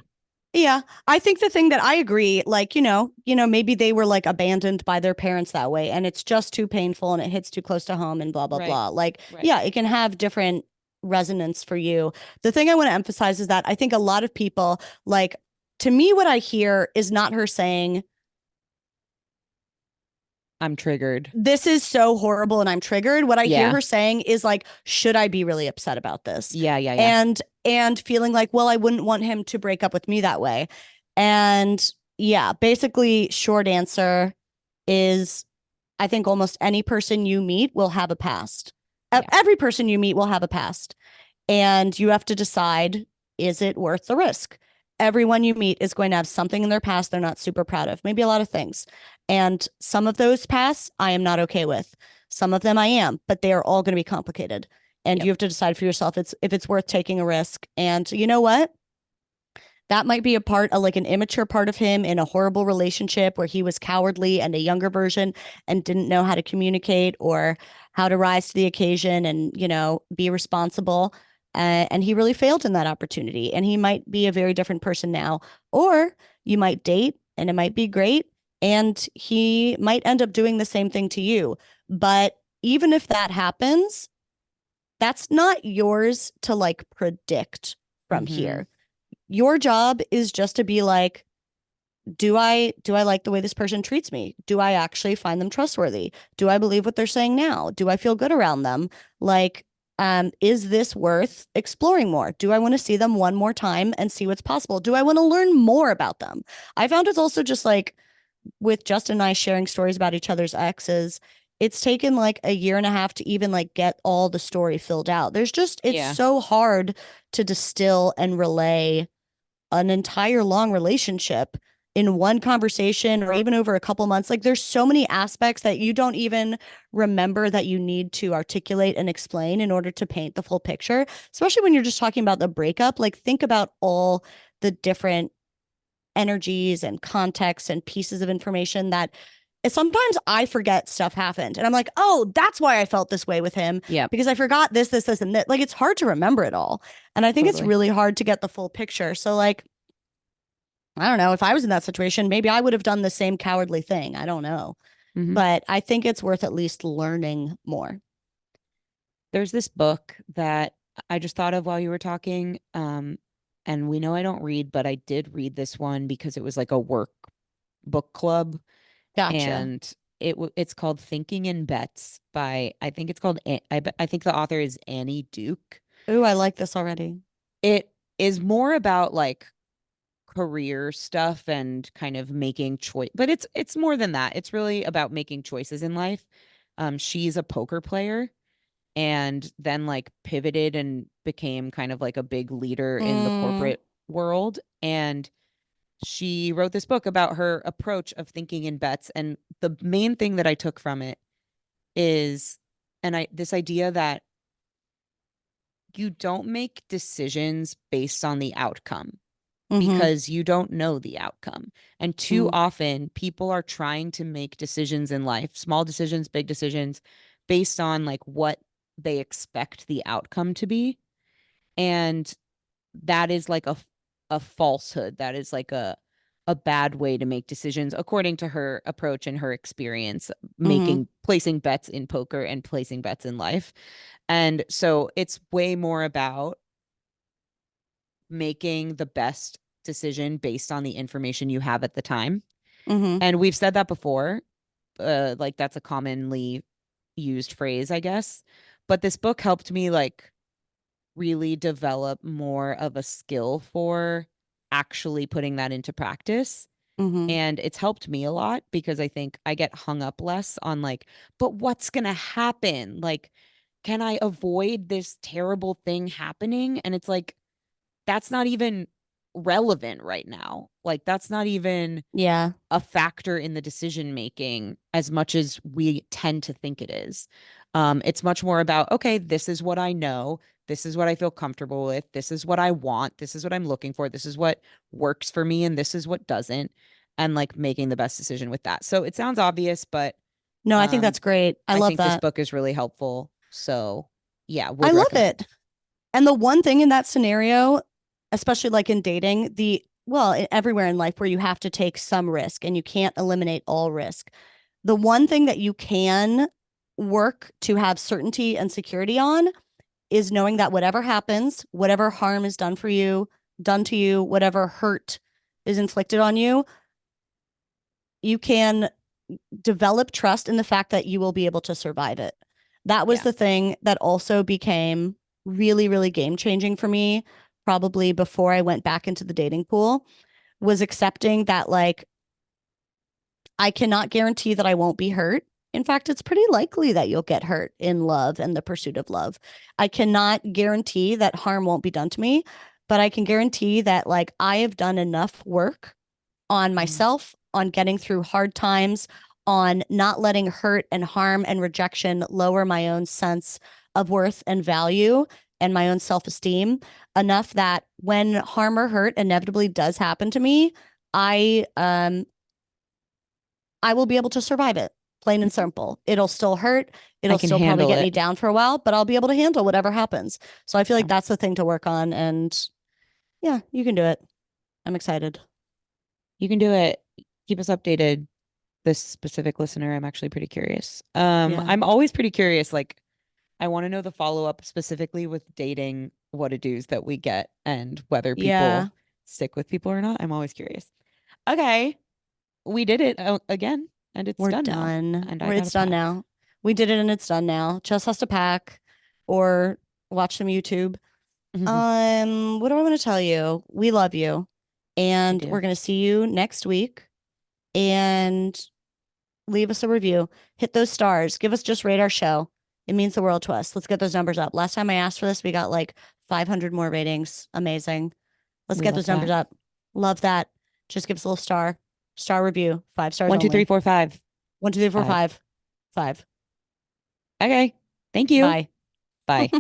A: Yeah, I think the thing that I agree, like, maybe they were like abandoned by their parents that way and it's just too painful and it hits too close to home and blah, blah,
B: Right.
A: blah. Like,
B: Right.
A: yeah, it can have different resonance for you. The thing I want to emphasize is that I think a lot of people, like, to me, what I hear is not her saying,
B: I'm triggered.
A: this is so horrible and I'm triggered. What I hear
B: Yeah.
A: her saying is like, should I be really upset about this?
B: Yeah. Yeah. Yeah.
A: And feeling like, well, I wouldn't want him to break up with me that way. And yeah, basically, short answer is I think almost any person you meet will have a past.
B: Yeah.
A: Every person you meet will have a past. And you have to decide, is it worth the risk? Everyone you meet is going to have something in their past they're not super proud of, maybe a lot of things. And some of those pasts I am not okay with. Some of them I am, but they are all going to be complicated. And
B: Yep.
A: you have to decide for yourself if it's worth taking a risk. And you know what? That might be a part of like an immature part of him in a horrible relationship where he was cowardly and a younger version and didn't know how to communicate or how to rise to the occasion and, be responsible. And he really failed in that opportunity. And he might be a very different person now. Or you might date and it might be great. And he might end up doing the same thing to you. But even if that happens, that's not yours to like predict from
B: Mm-hmm.
A: here. Your job is just to be like, do I like the way this person treats me? Do I actually find them trustworthy? Do I believe what they're saying now? Do I feel good around them? Like, is this worth exploring more? Do I want to see them one more time and see what's possible? Do I want to learn more about them? I found it's also just like with Justin and I sharing stories about each other's exes, it's taken like a year and a half to even like get all the story filled out. It's
B: Yeah.
A: so hard to distill and relay an entire long relationship in one conversation or even over a couple months. Like there's so many aspects that you don't even remember that you need to articulate and explain in order to paint the full picture, especially when you're just talking about the breakup. Like think about all the different energies and contexts and pieces of information that sometimes I forget stuff happened. And I'm like, oh, that's why I felt this way with him
B: Yep.
A: because I forgot this, and that. Like it's hard to remember it all. And I think it's
B: Totally.
A: really hard to get the full picture. So like I don't know. If I was in that situation, maybe I would have done the same cowardly thing. I don't know.
B: Mm-hmm.
A: But I think it's worth at least learning more.
B: There's this book that I just thought of while you were talking. And we know I don't read, but I did read this one because it was like a work book club,
A: Gotcha.
B: and it's called Thinking in Bets by, I think it's called I think the author is Annie Duke.
A: Ooh, I like this already.
B: It is more about like career stuff and kind of making choice, but it's more than that. It's really about making choices in life. She's a poker player and then like pivoted and became kind of like a big leader in the
A: Mm,
B: corporate world. And she wrote this book about her approach of thinking in bets. And the main thing that I took from it is, this idea that you don't make decisions based on the outcome
A: mm-hmm,
B: because you don't know the outcome. And too
A: mm,
B: often people are trying to make decisions in life, small decisions, big decisions, based on like what they expect the outcome to be. And that is like a falsehood. That is like a bad way to make decisions according to her approach and her experience
A: mm-hmm,
B: making placing bets in poker and placing bets in life. And so it's way more about making the best decision based on the information you have at the time.
A: mm-hmm,
B: And we've said that before. Like that's a commonly used phrase, I guess. But this book helped me like really develop more of a skill for actually putting that into practice.
A: mm-hmm.
B: And it's helped me a lot because I think I get hung up less on like, but what's going to happen? Like, can I avoid this terrible thing happening? And it's like, that's not even relevant right now. Like, that's not even
A: Yeah.
B: a factor in the decision making as much as we tend to think it is. It's much more about, okay, this is what I know. This is what I feel comfortable with. This is what I want. This is what I'm looking for. This is what works for me. And this is what doesn't. And like making the best decision with that. So it sounds obvious, but
A: No, I think
B: um,
A: that's great. I
B: I
A: love
B: think this
A: that.
B: book is really helpful. So yeah,
A: I
B: would
A: love
B: recommend.
A: it. And the one thing in that scenario, especially like in dating, well, everywhere in life where you have to take some risk and you can't eliminate all risk. The one thing that you can work to have certainty and security on is knowing that whatever happens, whatever harm is done for you, done to you, whatever hurt is inflicted on you, you can develop trust in the fact that you will be able to survive it. That was the thing that also became really, really game changing for me, probably before I went back into the dating pool, was accepting that, like, I cannot guarantee that I won't be hurt. In fact, it's pretty likely that you'll get hurt in love and the pursuit of love. I cannot guarantee that harm won't be done to me, but I can guarantee that, like, I have done enough work on myself, on getting through hard times, on not letting hurt and harm and rejection lower my own sense of worth and value and my own self-esteem enough that when harm or hurt inevitably does happen to me, I will be able to survive it. Plain and simple. It'll still hurt. It'll still probably get me down for a while, but I'll be able to handle whatever happens. So I feel like that's the thing to work on. And yeah, you can do it. I'm excited.
B: You can do it. Keep us updated. This specific listener, I'm actually pretty curious. I'm always pretty curious. Like, I want to know the follow-up specifically with dating what-a-do's that we get and whether people stick with people or not. I'm always curious. Okay. We did it again, and it's done now. And
A: it's done now. We did it and it's done now. Just has to pack or watch some YouTube. What do I want to tell you? We love you. And we're going to see you next week. And leave us a review. Hit those stars. Give us just rate our show. It means the world to us. Let's get those numbers up. Last time I asked for this, we got like 500 more ratings. Amazing. Let's get those numbers up. Love that. Just give us a little star review. 5 stars.
B: 1, 2, 3, 4, 5.
A: 1, 2, 3, 4, 5. 5.
B: Okay. Thank you.
A: Bye.
B: Bye.